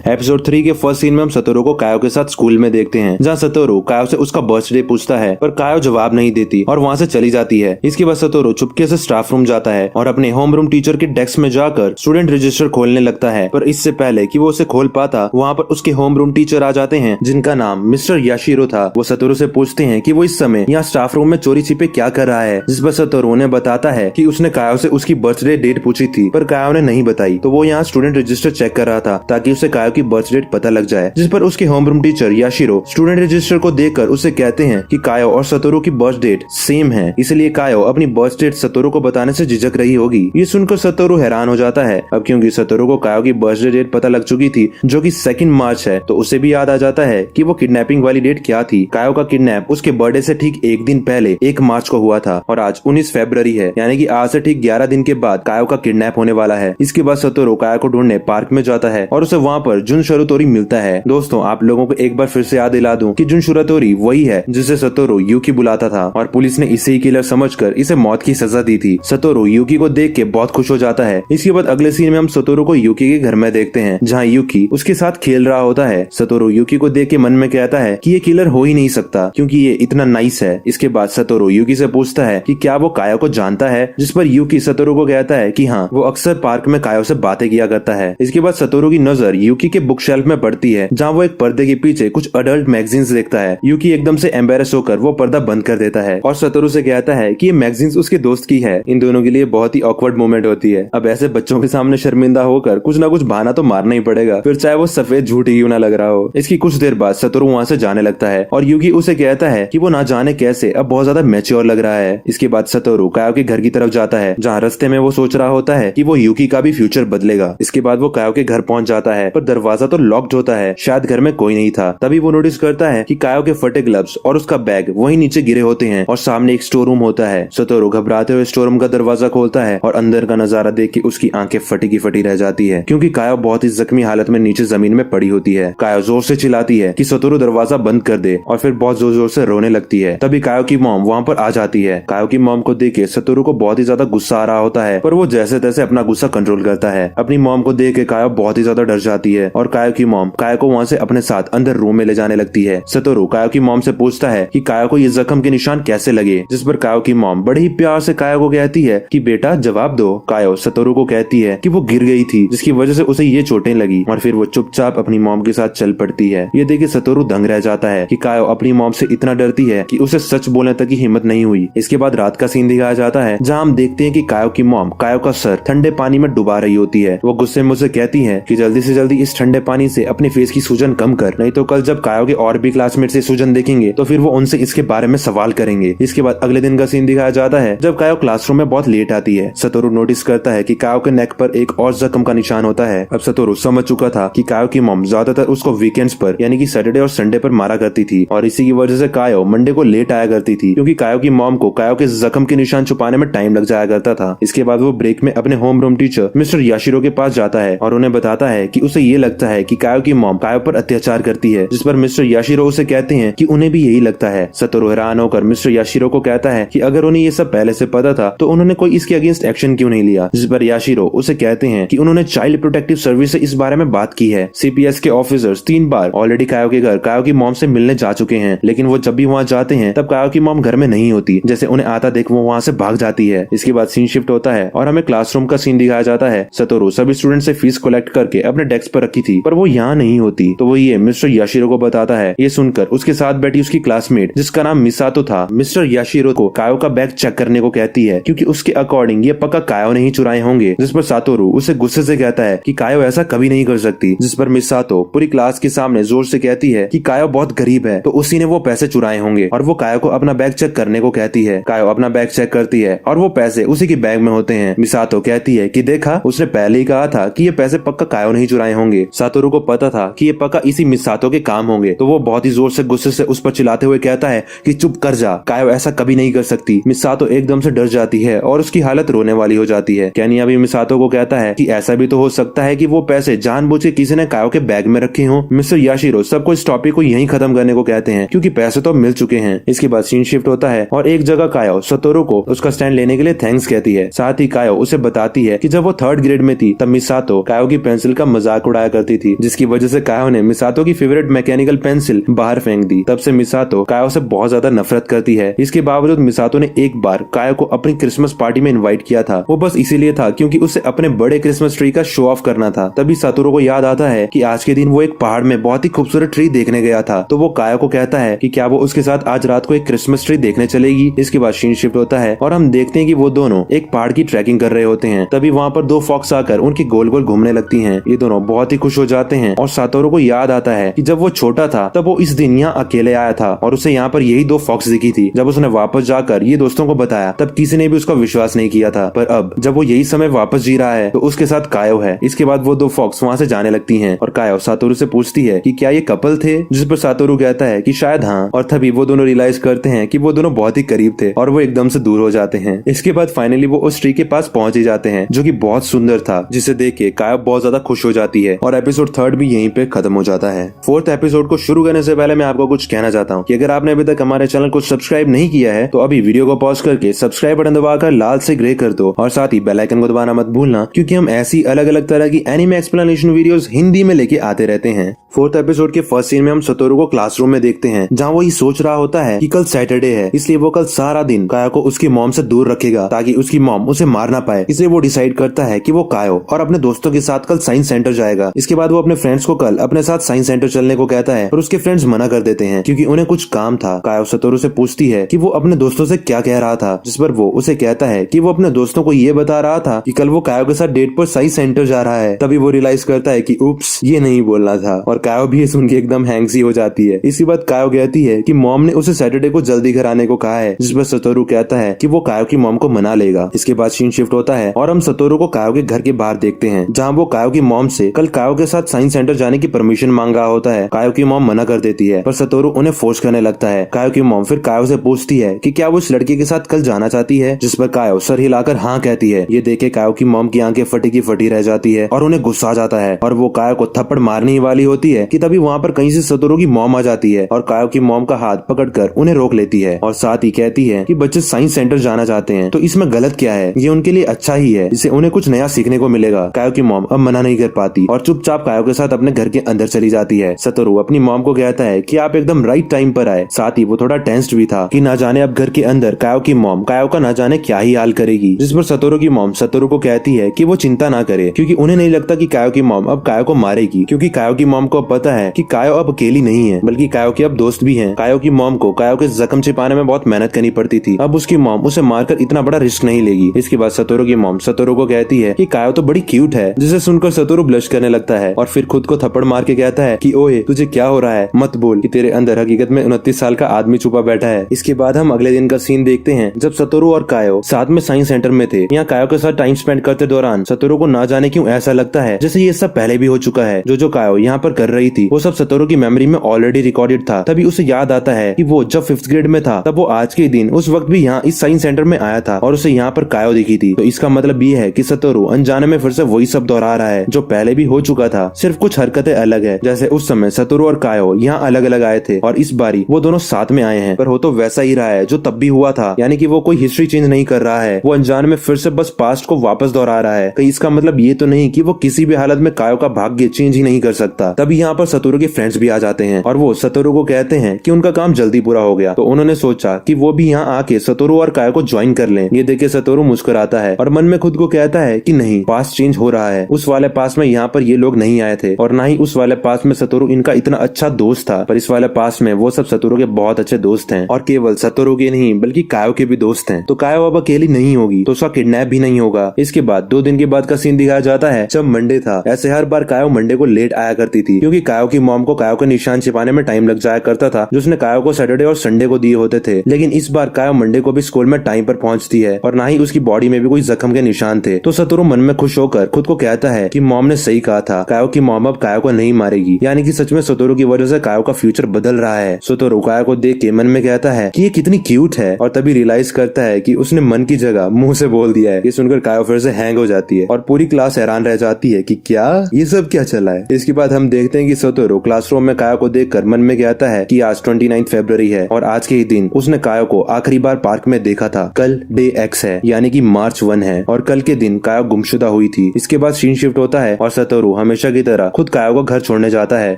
एपिसोड 3 के फर्स्ट सीन में हम सतोरू को कायो के साथ स्कूल में देखते हैं, जहाँ सतोरू कायो से उसका बर्थडे पूछता है, पर कायो जवाब नहीं देती और वहाँ से चली जाती है। इसके बाद सतोरू चुपके से स्टाफ रूम जाता है और अपने होम रूम टीचर के डेस्क में जाकर स्टूडेंट रजिस्टर खोलने लगता है। पर इससे पहले कि वो उसे खोल पाता, वहाँ पर उसके होम रूम टीचर आ जाते हैं, जिनका नाम मिस्टर याशिरो था। वो सतोरू से पूछते हैं कि वो इस समय यहाँ स्टाफ रूम में चोरी छिपे क्या कर रहा है, जिस पर सतोरू उन्हें बताता है कि उसने कायो से उसकी बर्थडे डेट पूछी थी, पर कायो ने नहीं बताई। तो वो यहाँ स्टूडेंट रजिस्टर चेक कर रहा था ताकि उसे कायो की बर्थ डेट पता लग जाए, जिस पर उसके home room teacher Yashiro student register को देखकर उसे कहते हैं कि कायो और सतोरू की बर्थ डेट सेम है, इसलिए कायो अपनी बर्थ डेट सतोरू को बताने से झिझक रही होगी। ये सुनकर सतोरू हैरान हो जाता है। अब क्योंकि सतोरू को कायो की बर्थ डेट पता लग चुकी थी, जो कि 2 मार्च है, तो उसे भी याद आ जाता है कि वो किडनैपिंग वाली डेट क्या थी। कायो का किडनैप उसके बर्थडे से ठीक 1 दिन पहले 1 मार्च को हुआ था और आज 19 फरवरी है, यानी कि आज से ठीक 11 दिन के बाद कायो का किडनैप होने वाला है। इसके बाद सतोरू कायो को ढूंढने पार्क में जाता है और उसे वहाँ पर जुन शरुतोरी मिलता है। दोस्तों, आप लोगों को एक बार फिर से याद दिला दूं कि जुन शरुतोरी वही है जिसे सतोरू यूकी बुलाता था और पुलिस ने इसे ही किलर समझकर इसे मौत की सजा दी थी। सतोरू यूकी को देख के बहुत खुश हो जाता है। इसके बाद अगले सीन में हम सतोरू को यूकी के घर में देखते हैं, जहाँ यूकी उसके साथ खेल रहा होता है। सतोरू यूकी को देख के मन में कहता है कि ये किलर हो ही नहीं सकता क्योंकि ये इतना नाइस है। इसके बाद सतोरू यूकी से पूछता है कि क्या वो कायो को जानता है, जिस पर यूकी सतोरू को कहता है कि हाँ, वो अक्सर पार्क में कायो से बातें किया करता है। इसके बाद सतोरू की नजर यूकी के बुक शेल्फ में पड़ती है, जहाँ वो एक पर्दे के पीछे कुछ अडल्ट मैगजीन्स देखता है। यूकी एकदम से एम्बेरस होकर वो पर्दा बंद कर देता है और सतोरू से कहता है कि ये मैगजीन्स उसके दोस्त की है। इन दोनों के लिए बहुत ही ऑकवर्ड मोमेंट होती है। अब ऐसे बच्चों के सामने शर्मिंदा होकर कुछ ना कुछ बहाना तो मारना ही पड़ेगा, फिर चाहे वो सफेद झूठ ही क्यों ना लग रहा हो। इसकी कुछ देर बाद सतोरू वहाँ से जाने लगता है और यूकी उसे कहता है कि वो ना जाने कैसे अब बहुत ज्यादा मैच्योर लग रहा है। इसके बाद सतोरू कायो के घर की तरफ जाता है, जहाँ रास्ते में वो सोच रहा होता है कि वो यूकी का भी फ्यूचर बदलेगा। इसके बाद वो कायो के घर पहुंच जाता है, पर दरवाजा तो लॉक्ड होता है, शायद घर में कोई नहीं था। तभी वो नोटिस करता है कि कायो के फटे ग्लव्स और उसका बैग वहीं नीचे गिरे होते हैं और सामने एक स्टोर रूम होता है। सतोरू घबराते हुए स्टोर रूम का दरवाजा खोलता है और अंदर का नजारा देख के उसकी आंखें फटी की फटी रह जाती है, क्योंकि कायो बहुत ही जख्मी हालत में नीचे जमीन में पड़ी होती है। कायो जोर से चिल्लाती है कि सतोरू दरवाजा बंद कर दे और फिर बहुत जोर जोर से रोने लगती है। तभी कायो की मॉम वहाँ पर आ जाती है। कायो की मॉम को देख के सतोरू को बहुत ही ज्यादा गुस्सा आ रहा होता है, पर वो जैसे तैसे अपना गुस्सा कंट्रोल करता है। अपनी मॉम को देख के कायो बहुत ही ज्यादा डर जाती है और कायो की मॉम कायो को वहाँ से अपने साथ अंदर रूम में ले जाने लगती है। सतोरू कायो की मॉम से पूछता है कि कायो को ये जख्म के निशान कैसे लगे, जिस पर कायो की मॉम बड़े ही प्यार से कायो को कहती है कि बेटा जवाब दो। कायो सतोरू को कहती है कि वो गिर गई थी, जिसकी वजह से उसे ये चोटें लगी, और फिर वो चुपचाप अपनी मॉम के साथ चल पड़ती है। ये देख के सतोरू दंग रह जाता है कि कायो अपनी मॉम से इतना डरती है कि उसे सच बोलने तक की हिम्मत नहीं हुई। इसके बाद रात का सीन दिखाया जाता है, जहाँ हम देखते हैं कि कायो की मॉम कायो का सर ठंडे पानी में डुबा रही होती है। वो गुस्से में उसे कहती है कि जल्दी से जल्दी इस ठंडे पानी से अपने फेस की सूजन कम कर, नहीं तो कल जब कायो के और भी क्लासमेट से सूजन देखेंगे तो फिर वो उनसे इसके बारे में सवाल करेंगे। इसके बाद अगले दिन का सीन दिखाया जाता है जब कायो क्लासरूम में बहुत लेट आती है। सतोरू नोटिस करता है कि कायो के नेक पर एक और जख्म का निशान होता है। अब सतोरू समझ चुका था कि कायो की मॉम ज्यादातर उसको वीकेंड्स पर यानी कि सैटरडे और संडे पर मारा करती थी और इसी की वजह से कायो मंडे को लेट आया करती थी, क्योंकि कायो की मॉम को कायो के जख्म के निशान छुपाने में टाइम लग जाया करता था। इसके बाद वो ब्रेक में अपने होम रूम टीचर मिस्टर याशिरो के पास जाता है और उन्हें बताता है कि उसे ये लगता है कि कायो की मॉम कायो पर अत्याचार करती है, जिस पर मिस्टर याशिरो उसे कहते हैं कि उन्हें भी यही लगता है। सतोरू हैरान होकर मिस्टर याशिरो को कहता है कि अगर उन्हें ये सब पहले से पता था तो उन्होंने कोई इसके अगेंस्ट एक्शन क्यों नहीं लिया, जिस पर याशिरो उसे कहते हैं कि उन्होंने चाइल्ड प्रोटेक्टिव सर्विस से इस बारे में बात की है। सीपीएस के ऑफिसर्स 3 बार ऑलरेडी कायो के घर कायो की मॉम से मिलने जा चुके हैं, लेकिन वो जब भी वहाँ जाते हैं तब कायो की मॉम घर में नहीं होती। जैसे उन्हें आता देख वो वहाँ से भाग जाती है। इसके बाद सीन शिफ्ट होता है और हमें क्लासरूम का सीन दिखाया जाता है। सतोरू सभी स्टूडेंट से फीस कलेक्ट करके अपने डेस्क पर रखी थी पर वो यहाँ नहीं होती, तो वो ये मिस्टर याशिरो को बताता है। ये सुनकर उसके साथ बैठी उसकी क्लासमेट जिसका नाम मिसातो था, मिस्टर याशिरो को कायो का बैग चेक करने को कहती है, क्योंकि उसके अकॉर्डिंग ये पक्का कायो नहीं चुराए होंगे। जिस पर सतोरू उसे गुस्से से कहता है कि कायो ऐसा कभी नहीं कर सकती, जिस पर मिसातो पूरी क्लास के सामने जोर से कहती है कि कायो बहुत गरीब है तो उसी ने वो पैसे चुराए होंगे, और वो कायो को अपना बैग चेक करने को कहती है। कायो अपना बैग चेक करती है और वो पैसे उसी के बैग में होते हैं। मिसातो कहती है कि देखा, उसने पहले ही कहा था कि ये पैसे पक्का कायो नहीं चुराए होंगे। सतोरू को पता था कि ये पक्का इसी मिसातो के काम होंगे, तो वो बहुत ही जोर से गुस्से से उस पर चिल्लाते हुए कहता है कि चुप कर जा, कायो ऐसा कभी नहीं कर सकती। मिसातो एकदम से डर जाती है और उसकी हालत रोने वाली हो जाती है। कैनिया भी मिसातो को कहता है कि ऐसा भी तो हो सकता है कि वो पैसे जानबूझ के किसी ने कायो के बैग में रखे हों। मिस्टर याशिरो सबको इस टॉपिक को यहीं खत्म करने को कहते हैं, क्योंकि पैसे तो मिल चुके हैं। इसके बाद सीन शिफ्ट होता है और एक जगह कायो सतोरू को उसका स्टैंड लेने के लिए थैंक्स कहती है। साथ ही कायो उसे बताती है कि जब वो 3rd ग्रेड में थी तब मिसातो कायो की पेंसिल का मजाक उड़ाया करती थी, जिसकी वजह से कायो ने मिसातो की फेवरेट मैकेनिकल पेंसिल बाहर फेंक दी। तब से मिसातो कायो से बहुत ज्यादा नफरत करती है। इसके बावजूद मिसातो ने एक बार कायो को अपनी क्रिसमस पार्टी में इनवाइट किया था, वो बस इसीलिए था क्योंकि उसे अपने बड़े क्रिसमस ट्री का शो ऑफ करना था। तभी सतोरू को याद आता है कि आज के दिन वो एक पहाड़ में बहुत ही खूबसूरत ट्री देखने गया था, तो वो कायो को कहता है कि क्या वो उसके साथ आज रात को एक क्रिसमस ट्री देखने चलेगी। इसके बाद सीन शिफ्ट होता है और हम देखते हैं कि वो दोनों एक पहाड़ की ट्रैकिंग कर रहे होते हैं। तभी वहाँ पर 2 फॉक्स आकर उनकी गोल गोल घूमने लगती हैं। ये दोनों बहुत ही खुश हो जाते हैं और सतोरू को याद आता है कि जब वो छोटा था तब वो इस दिन यहाँ अकेले आया था और उसे यहाँ पर यही 2 फॉक्स दिखी थी। जब उसने वापस जाकर ये दोस्तों को बताया तब किसी ने भी उसका विश्वास नहीं किया था, पर अब जब वो यही समय वापस जी रहा है तो उसके साथ कायो है। इसके बाद वो 2 फॉक्स वहाँ से जाने लगती हैं और कायो सतोरू से पूछती है कि क्या ये कपल थे, जिस पर सतोरू कहता है कि शायद हाँ, और तभी वो दोनों रियलाइज करते हैं कि वो दोनों बहुत ही करीब थे और वो एकदम से दूर हो जाते हैं। इसके बाद फाइनली वो उस ट्री के पास पहुंच ही जाते हैं जो कि बहुत सुंदर था, जिसे देख के कायो बहुत ज्यादा खुश हो जाती है और एपिसोड 3rd भी यहीं पे खत्म हो जाता है। 4th एपिसोड को शुरू करने से पहले मैं आपको कुछ कहना चाहता हूँ कि अगर आपने अभी तक हमारे चैनल को सब्सक्राइब नहीं किया है तो अभी वीडियो को पॉज करके सब्सक्राइब बटन दबाकर लाल से ग्रे कर दो और साथ ही बेल आइकन को दबाना मत भूलना, क्योंकि हम ऐसी अलग अलग तरह की एनिमे एक्सप्लेनेशन वीडियोस हिंदी में लेके आते रहते हैं। 4th एपिसोड के फर्स्ट सीन में हम सतोरू को क्लासरूम में देखते हैं, जहाँ वो ये सोच रहा होता है कि कल सैटरडे है, इसलिए वो कल सारा दिन कायो को उसकी मॉम से दूर रखेगा ताकि उसकी मॉम उसे मार ना पाए। इसलिए वो डिसाइड करता है कि वो कायो और अपने दोस्तों के साथ कल साइंस सेंटर जाएगा। इसके बाद वो अपने फ्रेंड्स को कल अपने साथ साइंस सेंटर चलने को कहता है, पर उसके फ्रेंड्स मना कर देते हैं क्योंकि उन्हें कुछ काम था। कायो सतोरू से पूछती है कि वो अपने दोस्तों से क्या कह रहा था, जिस पर वो उसे कहता है कि वो अपने दोस्तों को ये बता रहा था कि कल वो कायो के साथ डेट पर साइंस सेंटर जा रहा है। तभी वो रियलाइज करता है कि उप्स, ये नहीं बोलना था, और कायो भी सुन के एकदम हैंग सी हो जाती है। इसी बात कायो कहती है कि मॉम ने उसे सैटरडे को जल्दी घर आने को कहा है, जिस पर सतोरू कहता है कि वो कायो की मॉम को मना लेगा। इसके बाद सीन शिफ्ट होता है और हम सतोरू को कायो के घर के बाहर देखते हैं, जहाँ वो कायो की मॉम से कल कायो के साथ साइंस सेंटर जाने की परमिशन मांग रहा होता है। कायो की मॉम मना कर देती है, पर सतोरू उन्हें फोर्स करने लगता है। कायो की मॉम फिर कायो से पूछती है कि क्या वो इस लड़के के साथ कल जाना चाहती है, जिस पर कायो सर हिलाकर हाँ कहती है। ये देखे कायो की मॉम की आंखें फटी की फटी रह जाती है और उन्हें गुस्सा आ जाता है और वो कायो को थप्पड़ मारने ही वाली होती है कि तभी वहाँ पर कहीं से सतोरू की मॉम आ जाती है और कायो की मॉम का हाथ पकड़कर उन्हें रोक लेती है और साथ ही कहती है कि बच्चे साइंस सेंटर जाना चाहते हैं तो इसमें गलत क्या है, ये उनके लिए अच्छा ही है, जिससे उन्हें कुछ नया सीखने को मिलेगा। कायो की मॉम अब मना नहीं कर पाती और चुपचाप कायो के साथ अपने घर के अंदर चली जाती है। सतोरू अपनी मॉम को कहता है कि आप एकदम राइट टाइम पर आए। साथ ही वो थोड़ा टेंस्ड भी था कि ना जाने अब घर के अंदर कायो की मॉम कायो का ना जाने क्या ही हाल करेगी, जिस पर सतोरू की मॉम सतोरू को कहती है कि वो चिंता ना करे, क्योंकि उन्हें नहीं लगता कि कायो की मॉम अब कायो को मारेगी, क्योंकि कायो की मॉम को अब पता है कि कायो अब अकेली नहीं है, बल्कि कायो के अब दोस्त भी हैं। कायो की मॉम को कायो के जख्म छिपाने में बहुत मेहनत करनी पड़ती थी। अब उसकी मॉम उसे मारकर इतना बड़ा रिस्क नहीं लेगी। इसके बाद सतोरू की मॉम सतोरू को कहती है कि कायो तो बड़ी क्यूट है, जिसे सुनकर सतोरू ब्लश करने लगता है और फिर खुद को थप्पड़ मार के कहता है कि ओए तुझे क्या हो रहा है, मत बोल कि तेरे अंदर हकीकत में 29 साल का आदमी छुपा बैठा है। इसके बाद हम अगले दिन का सीन देखते हैं जब सतोरू और कायो साथ में साइंस सेंटर में थे। यहाँ कायो के साथ टाइम स्पेंड करते दौरान सतोरू को ना जाने क्यों ऐसा लगता है जैसे ये सब पहले भी हो चुका है। जो कायो यहाँ पर कर रही थी वो सब सतोरू की मेमोरी में ऑलरेडी रिकॉर्डेड था। तभी उसे याद आता है कि वो जब 5th ग्रेड में था तब वो आज के दिन उस वक्त भी यहाँ इस साइंस सेंटर में आया था और उसे यहाँ पर कायो दिखी थी। तो इसका मतलब ये है कि सतोरू अनजाने में फिर से वही सब दोहरा रहा है जो पहले भी हो चुका था, सिर्फ कुछ हरकतें अलग है। जैसे उस समय सतोरू और कायो यहाँ अलग अलग आए थे और इस बारी वो दोनों साथ में आए हैं, पर हो तो वैसा ही रहा है जो तब भी हुआ था। यानी कि वो कोई हिस्ट्री चेंज नहीं कर रहा है, वो अनजाने में फिर से बस पास्ट को वापस दोहरा रहा है। कहीं इसका मतलब ये तो नहीं कि वो किसी भी हालत में कायो का भाग्य चेंज ही नहीं कर सकता। तभी यहाँ पर सतोरू के फ्रेंड्स भी आ जाते हैं और वो सतोरू को कहते हैं कि उनका काम जल्दी पूरा हो गया। तो उन्होंने सोचा कि वो भी यहाँ आके सतोरू और कायो को ज्वाइन कर लें। ये देख के सतोरू मुस्कुराता है और मन में खुद को कहता है कि नहीं, पास्ट चेंज हो रहा है। उस वाले पास में यहाँ पर ये लोग नहीं आए थे और ना ही उस वाले पास में सतोरू इनका इतना अच्छा दोस्त था, पर इस वाले पास में वो सब सतोरू के बहुत अच्छे दोस्त हैं और केवल सतोरू के नहीं बल्कि कायो के भी दोस्त हैं। तो कायो अब अकेली नहीं होगी तो उसका किडनैप भी नहीं होगा। इसके बाद 2 दिन के बाद का सीन दिखाया जाता है जब मंडे था। ऐसे हर बार कायो मंडे को लेट आया करती थी क्योंकि कायो की मॉम को कायो के निशान छिपाने में टाइम लग जाया करता था जो उसने कायो को सैटरडे और संडे को दिए होते थे। लेकिन इस बार कायो मंडे को भी स्कूल में टाइम पर पहुंचती है और ना ही उसकी बॉडी में भी कोई जख्म के निशान थे। तो सतोरू मन में खुश होकर खुद को कहता है कि मॉम ने सही कहा था, कायो की मॉम अब कायो को नहीं मारेगी। यानी कि सच में सतोरू की वजह से कायो का फ्यूचर बदल रहा है। सतोरू कायो को देख के मन में कहता है कि ये कितनी क्यूट है और तभी रियलाइज करता है कि उसने मन की जगह मुंह से बोल दिया है। ये सुनकर कायो फिर से हैंग हो जाती है और पूरी क्लास हैरान रह जाती है कि क्या ये सब क्या चला है। इसके बाद हम देखते हैं कि सतोरू क्लासरूम में कायो को देखकर मन में कहता है कि आज 29 फरवरी है और आज के ही दिन उसने कायो को आखिरी बार पार्क में देखा था। कल डे X है यानी कि मार्च 1 है और कल के दिन कायो गुमशुदा हुई थी। इसके बाद सीन शिफ्ट होता है और सतोरू हमेशा की तरह खुद कायो को घर छोड़ने जाता है।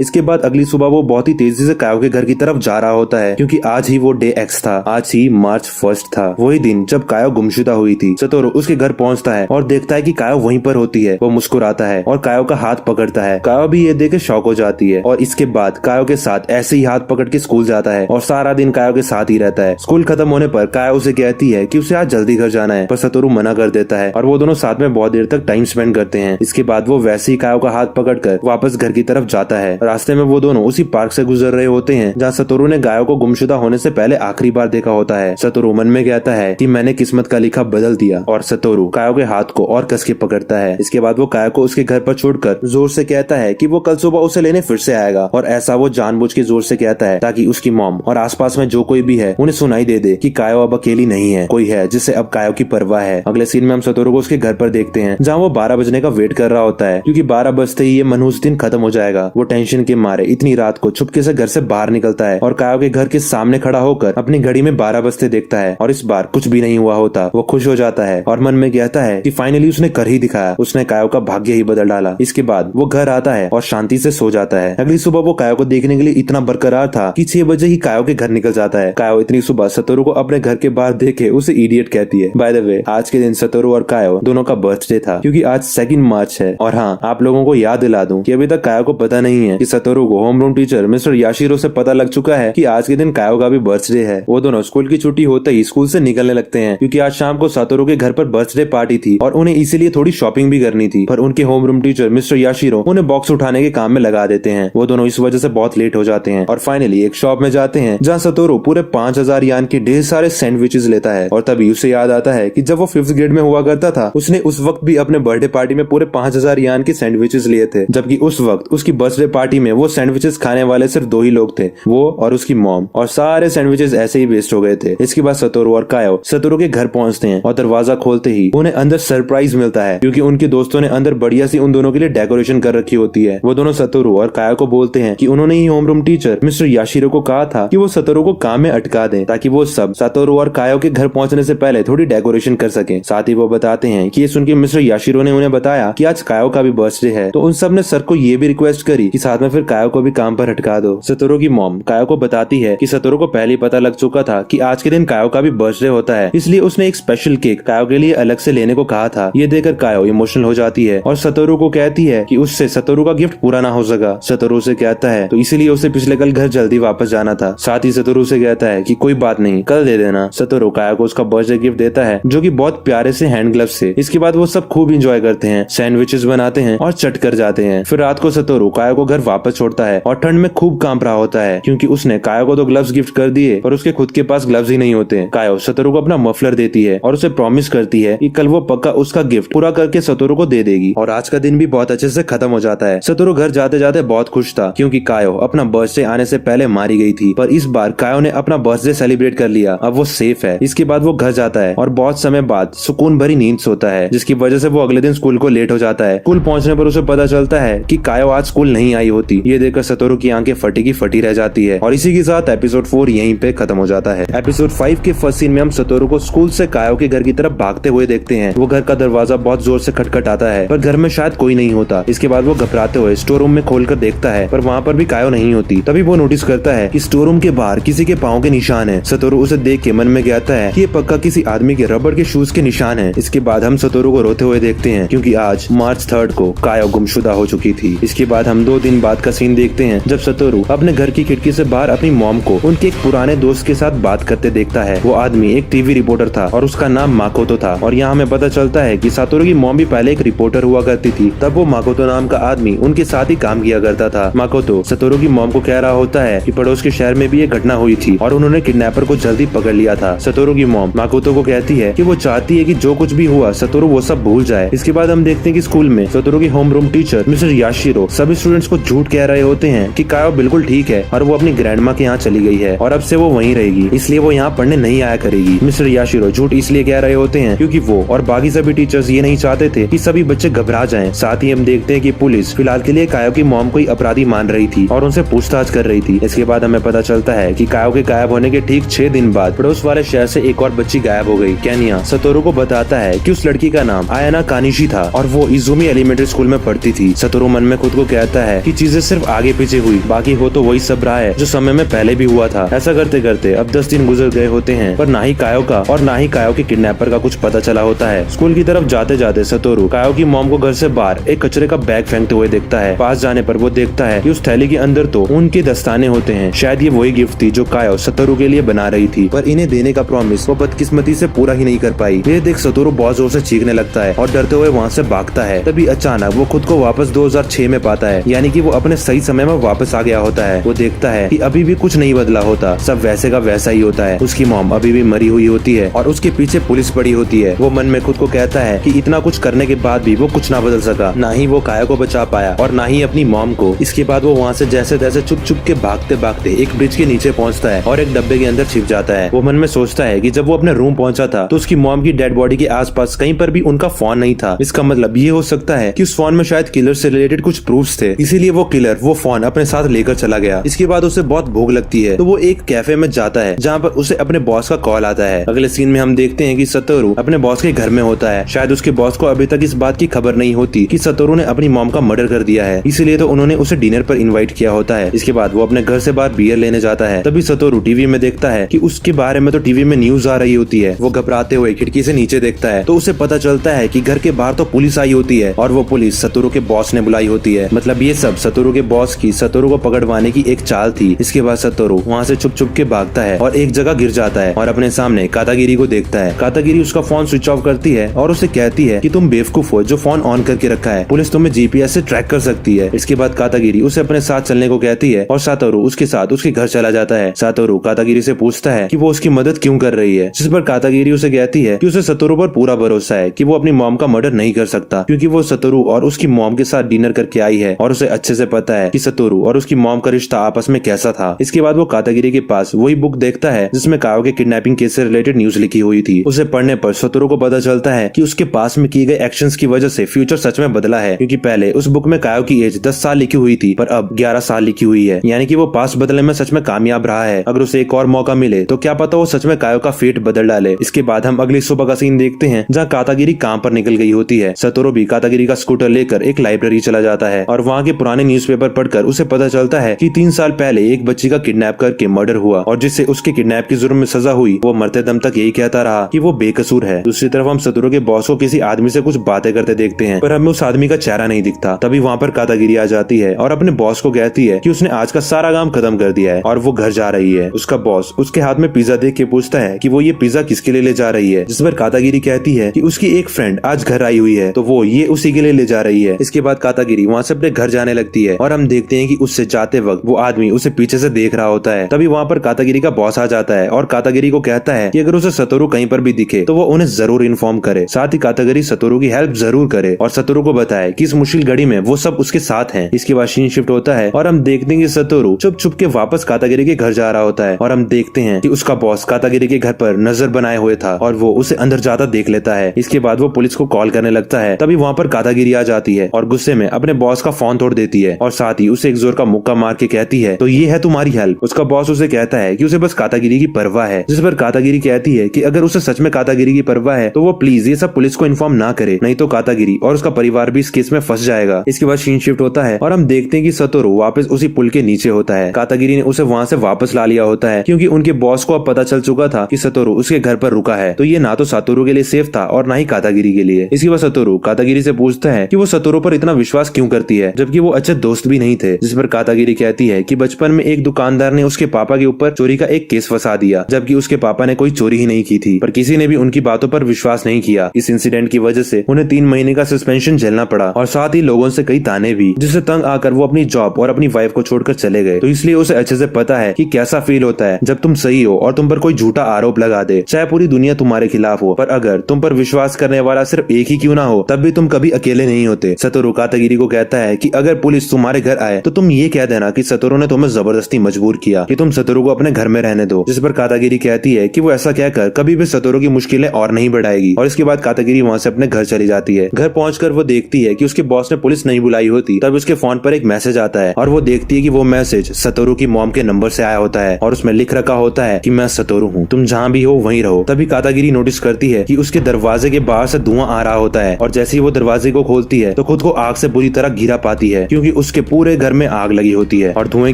इसके बाद अगली सुबह वो बहुत ही तेजी से कायो के घर की तरफ जा रहा होता है क्योंकि आज ही वो डे X था, आज ही मार्च 1 था, वही दिन जब कायो गुमशुदा हुई थी। सतोरू उसके घर पहुंचता है और देखता है कि कायो वहीं पर होती है। वो मुस्कुराता है और कायो का हाथ पकड़ता है। कायो भी ये देख के शॉक हो जाती है और इसके बाद कायो के साथ ऐसे ही हाथ पकड़ के स्कूल जाता है और सारा दिन कायो के साथ ही रहता है। स्कूल खत्म होने पर कायो उसे कहती है कि उसे आज जल्दी घर जाना है, पर सतोरू मना कर देता है और वो दोनों साथ में बहुत देर तक टाइम स्पेंड करते हैं। इसके बाद वो वैसे ही कायो का हाथ पकड़कर वापस घर की तरफ जाता है। रास्ते में वो दोनों उसी पार्क से गुजर रहे होते हैं जहाँ सतोरू ने कायो को गुमशुदा होने से पहले आखिरी बार देखा होता है। सतोरू मन में कहता है कि मैंने किस्मत का लिखा बदल दिया और सतोरू कायो के हाथ को और कस के पकड़ता है। इसके बाद वो कायो को उसके घर पर छोड़कर जोर से कहता है कि वो कल सुबह उसे लेने फिर से आएगा और ऐसा वो जानबूझ के जोर से कहता है ताकि उसकी मॉम और आसपास में जो कोई भी है उन्हें सुनाई दे दे कि कायो अब अकेली नहीं है, कोई है जिसे अब कायो की परवाह है। अगले सीन में हम सतोरू को उसके घर पर देखते हैं जहाँ वो 12 बजने का वेट कर रहा होता है क्योंकि 12 बजते ही ये मनहूस दिन खत्म हो जाएगा। वो टेंशन के मारे इतनी रात को चुपके से घर से बाहर निकलता है और कायो के घर के सामने खड़ा होकर अपनी घड़ी में 12 बजते देखता है और इस बार कुछ भी नहीं हुआ होता। वो खुश हो जाता है और मन में कहता है कि फाइनली उसने कर ही दिखाया, उसने कायो का भाग्य ही बदल डाला। इसके बाद वो घर आता है और शांति से सो जाता है। अगली सुबह वो कायो को देखने के लिए इतना बरकरार था कि 6 बजे ही कायो के घर निकल जाता है। कायो इतनी सुबह सतोरू को अपने घर के बाहर देखे उसे इडियट कहती है। बाय द वे आज के दिन सतोरू और कायो दोनों का बर्थडे था क्योंकि आज 2 मार्च है। और हाँ, आप लोगों को याद दिला दूं कि अभी तक कायो को पता नहीं है कि सतोरू को होम रूम टीचर मिस्टर याशिरो से पता लग चुका है कि आज के दिन कायो का भी बर्थडे है। वो दोनों स्कूल की छुट्टी होते ही स्कूल से निकलने लगते हैं क्योंकि आज शाम को सतोरू के घर पर बर्थडे पार्टी थी और उन्हें इसीलिए थोड़ी शॉपिंग भी करनी थी। पर उनके होम रूम टीचर मिस्टर याशिरो उन्हें बॉक्स उठाने के काम में लगा देते हैं। वो दोनों इस वजह से बहुत लेट हो जाते हैं और फाइनली एक शॉप में जाते हैं जहाँ सतोरू पूरे 5000 यान के ढेर सारे सैंडविचेस लेता है। और तभी उसे याद आता है कि जब वो 5th ग्रेड में हुआ करता था उसने उस वक्त भी अपने बर्थडे पार्टी में पूरे 5000 यान के सैंडविचेस लिए थे, जबकि उस वक्त उसकी बर्थडे पार्टी में वो सैंडविचेस खाने वाले सिर्फ 2 ही लोग थे, वो और उसकी मॉम, और सारे सैंडविचेस ऐसे ही वेस्ट हो गए थे। इसके बाद सतोरू और कायो सतोरू के घर पहुंचते हैं और दरवाजा खोलते ही उन्हें अंदर सरप्राइज मिलता है क्योंकि उनके दोस्तों ने अंदर बढ़िया सी उन दोनों के लिए डेकोरेशन कर रखी होती है। वो दोनों सतोरू और कायो को बोलते हैं कि उन्होंने ही होम रूम टीचर मिस्टर याशिरो को कहा था कि वो सतोरू को काम में अटका दें ताकि वो सब सतोरू और कायो के घर पहुंचने से पहले थोड़ी डेकोरेशन कर सके। साथ ही वो बताते हैं कि ये सुन के मिस्टर याशिरो ने उन्हें बताया कि आज कायो का भी बर्थडे है, तो उन सब ने सर को ये भी रिक्वेस्ट करी कि साथ में फिर कायो को भी काम पर हटका दो। सतोरू की मॉम कायो को बताती है कि सतोरू को पहले ही पता लग चुका था कि आज के दिन कायो का भी बर्थडे होता है, इसलिए उसने एक स्पेशल केक कायो के लिए अलग से लेने को कहा था। ये देखकर कायो इमोशनल हो जाती है और सतोरू को कहती है कि उससे सतोरू का गिफ्ट पूरा ना हो सका। सतोरू उसे कहता है तो इसीलिए उसे पिछले कल घर जल्दी वापस जाना था। साथ ही सतोरू उसे कहता है कि कोई बात नहीं, कल दे देना। सतोरू काया को उसका बर्थडे गिफ्ट देता है जो कि बहुत प्यारे से हैंड ग्लव्स से। इसके बाद वो सब खूब इंजॉय करते हैं, सैंडविचेस बनाते हैं और चट कर जाते हैं। फिर रात को सतोरू काया को घर वापस छोड़ता है और ठंड में खूब कांप रहा होता है क्योंकि उसने काया को तो ग्लव्स गिफ्ट कर दिए और उसके खुद के पास ग्लव्स ही नहीं होते। काया सतोरू को अपना मफलर देती है और उसे प्रॉमिस करती है कि कल वो पक्का उसका गिफ्ट पूरा करके सतोरू को दे देगी। और आज का दिन भी बहुत अच्छे से खत्म हो जाता है। सतोरू घर जाते जाते बहुत खुश था क्योंकि कायो अपना बर्थडे आने से पहले मारी गई थी, पर इस बार कायो ने अपना बर्थडे सेलिब्रेट कर लिया। अब वो सेफ है। इसके बाद वो घर जाता है और बहुत समय बाद सुकून भरी नींद सोता है, जिसकी वजह से वो अगले दिन स्कूल को लेट हो जाता है। स्कूल पहुंचने पर उसे पता चलता है कि कायो आज स्कूल नहीं आई होती। ये देखकर सतोरू की आंखें फटी की फटी रह जाती है। और इसी के साथ एपिसोड 4 यहीं पे खत्म हो जाता है। एपिसोड 5 के फर्स्ट सीन में हम सतोरू को स्कूल से कायो के घर की तरफ भागते हुए देखते हैं। वो घर का दरवाजा बहुत जोर से खटखटाता है पर घर में शायद कोई नहीं होता। इसके बाद वो घबराते हुए स्टोर रूम में खोलकर देखता है पर वहाँ पर भी कायो नहीं होती। तभी वो नोटिस करता है कि स्टोर रूम के बाहर किसी के पाँव के निशान है। सतोरू उसे देख के मन में कहता है कि ये पक्का किसी आदमी के रबड़ के शूज के निशान है। इसके बाद हम सतोरू को रोते हुए देखते हैं क्योंकि आज मार्च 3 को कायो गुमशुदा हो चुकी थी। इसके बाद हम 2 दिन बाद का सीन देखते हैं जब सतोरू अपने घर की खिड़की से बाहर अपनी मॉम को उनके एक पुराने दोस्त के साथ बात करते देखता है। वो आदमी एक टीवी रिपोर्टर था और उसका नाम माकोतो था। और यहाँ हमें पता चलता है कि सतोरू की मॉम भी पहले एक रिपोर्टर हुआ करती थी। तब वो माकोतो नाम का आदमी उनके साथ ही काम किया करता था। माकोतो सतोरू की मॉम को कह रहा होता है कि पड़ोस के शहर में भी ये घटना हुई थी और उन्होंने किडनैपर को जल्दी पकड़ लिया था। सतोरू की मॉम माकोतो को कहती है कि वो चाहती है कि जो कुछ भी हुआ सतोरू वो सब भूल जाए। इसके बाद हम देखते हैं कि स्कूल में सतोरू की होम रूम टीचर मिस्टर याशिरो सभी स्टूडेंट्स को झूठ कह रहे होते हैं कि कायो बिल्कुल ठीक है और वो अपनी ग्रैंडमा के यहाँ चली गई है और अब से वो वहीं रहेगी, इसलिए वो यहाँ पढ़ने नहीं आया करेगी। मिस्टर याशिरो झूठ इसलिए कह रहे होते हैं क्योंकि वो और बाकी सभी टीचर्स ये नहीं चाहते थे कि सभी बच्चे घबरा जाएं। साथ ही हम देखते हैं कि पुलिस फिलहाल के लिए कायो की मॉम को ही अपराधी मान रही थी और उनसे पूछताछ कर रही थी। इसके बाद हमें पता चलता है कि कायो के गायब होने के ठीक 6 दिन बाद पड़ोस वाले शहर से एक और बच्ची गायब हो गई। केनिया सतोरू को बताता है कि उस लड़की का नाम आयाना कानिशी था और वो इजुमी एलिमेंट्री स्कूल में पढ़ती थी। सतोरू मन में खुद को कहता है कि चीजें सिर्फ आगे पीछे हुई, बाकी हो तो वही सब रहा है जो समय में पहले भी हुआ था। ऐसा करते करते अब 10 दिन गुजर गए होते हैं पर ना ही कायो का और ना ही कायो के किडनैपर का कुछ पता चला होता है। स्कूल की तरफ जाते जाते सतोरू कायो की मॉम को घर से बाहर एक कचरे का बैग फेंकते हुए देखता है। पास जाने पर वो देखता है कि उस थैली के अंदर तो उनके दस्ताने होते हैं। शायद ये वही गिफ्ट थी जो कायो सतोरू के लिए बना रही थी, पर इन्हें देने का प्रॉमिस वो बदकिस्मती से पूरा ही नहीं कर पाई। ये देख सतोरू बहुत जोर से चीखने लगता है और डरते हुए वहाँ से भागता है। तभी अचानक वो खुद को वापस 2006 में पाता है, यानी कि वो अपने सही समय में वापस आ गया होता है। वो देखता है कि अभी भी कुछ नहीं बदला होता, सब वैसे का वैसा ही होता है। उसकी मॉम अभी भी मरी हुई होती है और उसके पीछे पुलिस पड़ी होती है। वो मन में खुद को कहता है कि इतना कुछ करने के बाद भी वो कुछ ना बदल सका, ना ही वो कायो को बचा पाया और ना ही अपनी मॉम को। इसके बाद वो वहाँ से जैसे तैसे चुप चुप के भागते भागते एक ब्रिज के नीचे पहुँचता है और एक डब्बे के अंदर छिप जाता है। वो मन में सोचता है कि जब वो अपने रूम पहुंचा था तो उसकी मॉम की डेड बॉडी के आसपास कहीं पर भी उनका फोन नहीं था। इसका मतलब ये हो सकता है कि उस फोन में शायद किलर से रिलेटेड कुछ प्रूफ्स थे, इसीलिए वो किलर वो फोन अपने साथ लेकर चला गया। इसके बाद उसे बहुत भूख लगती है तो वो एक कैफे में जाता है जहाँ पर उसे अपने बॉस का कॉल आता है। अगले सीन में हम देखते हैं कि सतोरू अपने बॉस के घर में होता है। शायद उसके बॉस को अभी तक इस बात की खबर नहीं होती कि सतोरू ने अपनी मॉम का मर्डर कर दिया है, इसीलिए तो उन्होंने उसे डिनर पर इन्वाइट किया होता है। इसके बाद वो अपने घर से बाहर बियर लेने जाता है। तभी सतोरू टीवी में देखता है कि उसके बारे में तो टीवी में न्यूज आ रही होती है। वो घबराते हुए खिड़की से नीचे देखता है तो उसे पता चलता है कि घर के बाहर तो पुलिस आई होती है और वो पुलिस सतोरू के बॉस ने बुलाई होती है। मतलब ये सब सतोरू के बॉस की सतोरू को पकड़वाने की एक चाल थी। इसके बाद सतोरू वहाँ से चुप चुप के भागता है और एक जगह गिर जाता है और अपने सामने कातागिरी को देखता है। कातागिरी उसका फोन स्विच ऑफ करती है और उसे कहती है कि तुम बेवकूफ हो जो फोन ऑन करके रखा है, पुलिस तुम्हें जीपीएस से ट्रैक कर सकती है। इसके बाद कातागिरी उसे अपने साथ चलने को कहती है और सतोरू उसके साथ उसके घर चला जाता है। सतोरू कातागिरी से पूछता है कि वो उसकी मदद क्यों कर रही है, जिस पर कातागिरी उसे कहती है कि उसे सतोरू पर पूरा भरोसा है कि वो अपनी मॉम का मर्डर नहीं कर सकता, क्योंकि वो सतोरू और उसकी मॉम के साथ डिनर करके आई है और उसे अच्छे से पता है कि सतोरू और उसकी मॉम का रिश्ता आपस में कैसा था। इसके बाद वो कातागिरी के पास वही बुक देखता है जिसमें कायो के किडनैपिंग केस से रिलेटेड न्यूज लिखी हुई थी। उसे पढ़ने पर सतोरू को पता चलता है कि उसके पास में किए गए एक्शंस की वजह से फ्यूचर सच में बदला है, क्योंकि पहले उस बुक में कायो की एज 10 साल लिखी हुई थी पर अब 11 साल लिखी हुई है, यानी कि वो पास बदलने में सच में कामयाब रहा है। अगर उसे एक और मौका मिले तो क्या पता वो सच में कायो का फेट बदल डाले। इसके बाद हम अगली सुबह का सीन देखते हैं जहाँ कातागिरी काम पर निकल गई होती है। सतोरू भी कातागिरी का स्कूटर लेकर एक लाइब्रेरी चला जाता है और वहाँ के पुराने न्यूज़पेपर पढ़कर उसे पता चलता है कि 3 साल पहले एक बच्ची का किडनैप करके मर्डर हुआ और जिससे उसके किडनैप की जुर्म में सजा हुई वो मरते दम तक यही कहता रहा कि वो बेकसूर है। दूसरी तरफ हम सतोरू के बॉस को किसी आदमी से कुछ बातें करते देखते हैं पर हमें उस आदमी का चेहरा नहीं दिखता। तभी वहाँ पर कातागिरी आ जाती है और अपने बॉस को कहती है कि उसने आज का सारा काम खत्म कर दिया है और वो घर जा रही है। उसका बॉस उसके हाथ में पिज्जा देख के पूछता है कि वो ये पिज्जा किसके लिए ले जा रही है, जिस पर कातागिरी कहती है कि उसकी एक फ्रेंड आज घर आई हुई है तो वो ये उसी के लिए ले जा रही है। इसके बाद कातागिरी वहाँ से अपने घर जाने लगती है और हम देखते हैं कि उससे जाते वक्त वो आदमी उसे पीछे से देख रहा होता है। तभी वहाँ पर कातागिरी का बॉस आ जाता है और कातागिरी को कहता है कि अगर उसे सतोरू कहीं पर भी दिखे तो वो उन्हें जरूर इन्फॉर्म करे, साथ ही कातागिरी सतोरू की हेल्प जरूर करे और सतोरू को बताए कि इस मुश्किल घड़ी में वो सब उसके साथ हैं। इसके बाद सीन शिफ्ट होता है और हम देखते हैं कि सतोरू चुप चुप के वापस कातागिरी के घर जा रहा होता है और हम देखते हैं कि उसका बॉस कातागिरी के घर पर नजर बनाए हुए था और वो उसे अंदर जाता देख लेता है। इसके बाद वो पुलिस को कॉल करने लगता है। तभी वहाँ पर कातागिरी आ जाती है और गुस्से में अपने बॉस का फोन तोड़ देती है और साथ ही उसे एक जोर का मुक्का मार के कहती है तो ये है तुम्हारी हेल्प। उसका बॉस उसे कहता है कि उसे बस कातागिरी की परवाह है, जिस पर कातागिरी कहती है कि अगर उसे सच में कातागिरी की परवाह है तो वो प्लीज ये सब पुलिस को इन्फॉर्म ना करे, नहीं तो कातागिरी और उसका परिवार भी इस केस में फंस जाएगा। इसके बाद सीन शिफ्ट होता है और हम देखते हैं कि सतोरू वापस उसी पुल के नीचे होता है। कातागिरी ने उसे वहाँ से वापस ला लिया होता है क्योंकि उनके बॉस को अब पता चल चुका था कि सतोरू उसके घर पर रुका है, तो ये ना तो सतोरू के लिए सेफ था और ना ही कातागिरी के लिए। इसके बाद सतोरू कातागिरी से पूछता है कि वो सतोरू पर इतना विश्वास क्यों करती है जबकि वो अच्छे दोस्त भी नहीं थे, जिस पर कातागिरी कहती है कि बचपन में एक दुकानदार ने उसके पापा के ऊपर चोरी का एक केस फंसा दिया जबकि उसके पापा ने कोई चोरी ही नहीं की थी, पर किसी ने भी उनकी बातों पर विश्वास नहीं किया। इस इंसिडेंट की वजह से उन्हें 3 महीने का सस्पेंशन झेलना पड़ा और साथ ही लोगों से कई ताने भी, जिससे तंग आकर वो अपनी जॉब और अपनी वाइफ को छोड़कर चले गए। तो इसलिए उसे अच्छे से पता है कि कैसा फील होता है जब तुम सही हो और तुम पर कोई झूठा आरोप लगा दे, चाहे पूरी दुनिया तुम्हारे खिलाफ हो, पर अगर तुम पर विश्वास करने वाला सिर्फ एक ही क्यों ना हो तब भी तुम कभी अकेले नहीं होते। सतोरू कातागिरी को कहता है कि अगर पुलिस तुम्हारे घर आए तो तुम ये कह देना कि सतोरू ने तुम्हें जबरदस्ती मजबूर किया कि तुम सतोरू को अपने घर में रहने दो, जिस पर कातागिरी कहती है कि वो ऐसा कहकर कभी भी सतोरू की मुश्किलें और नहीं बढ़ाएगी। और इसके बाद कातागिरी वहाँ से अपने घर चली जाती है। घर पहुंचकर वो देखती है कि उसके बॉस ने पुलिस नहीं बुलाई होती, तब उसके फोन पर एक मैसेज आता है और वो देखती है कि वो मैसेज सतोरू की मॉम के नंबर से आया होता है और उसमें लिख रखा होता है कि मैं सतोरू हूँ, तुम जहाँ भी हो वहीं रहो। तभी कातागिरी नोटिस करती है कि उसके दरवाजे के बाहर से धुआं आ रहा होता है और जैसे ही वो दरवाजे को खोलती है तो खुद को आग से बुरी तरह घिरा पाती है क्योंकि उसके पूरे घर में आग लगी होती है और धुएं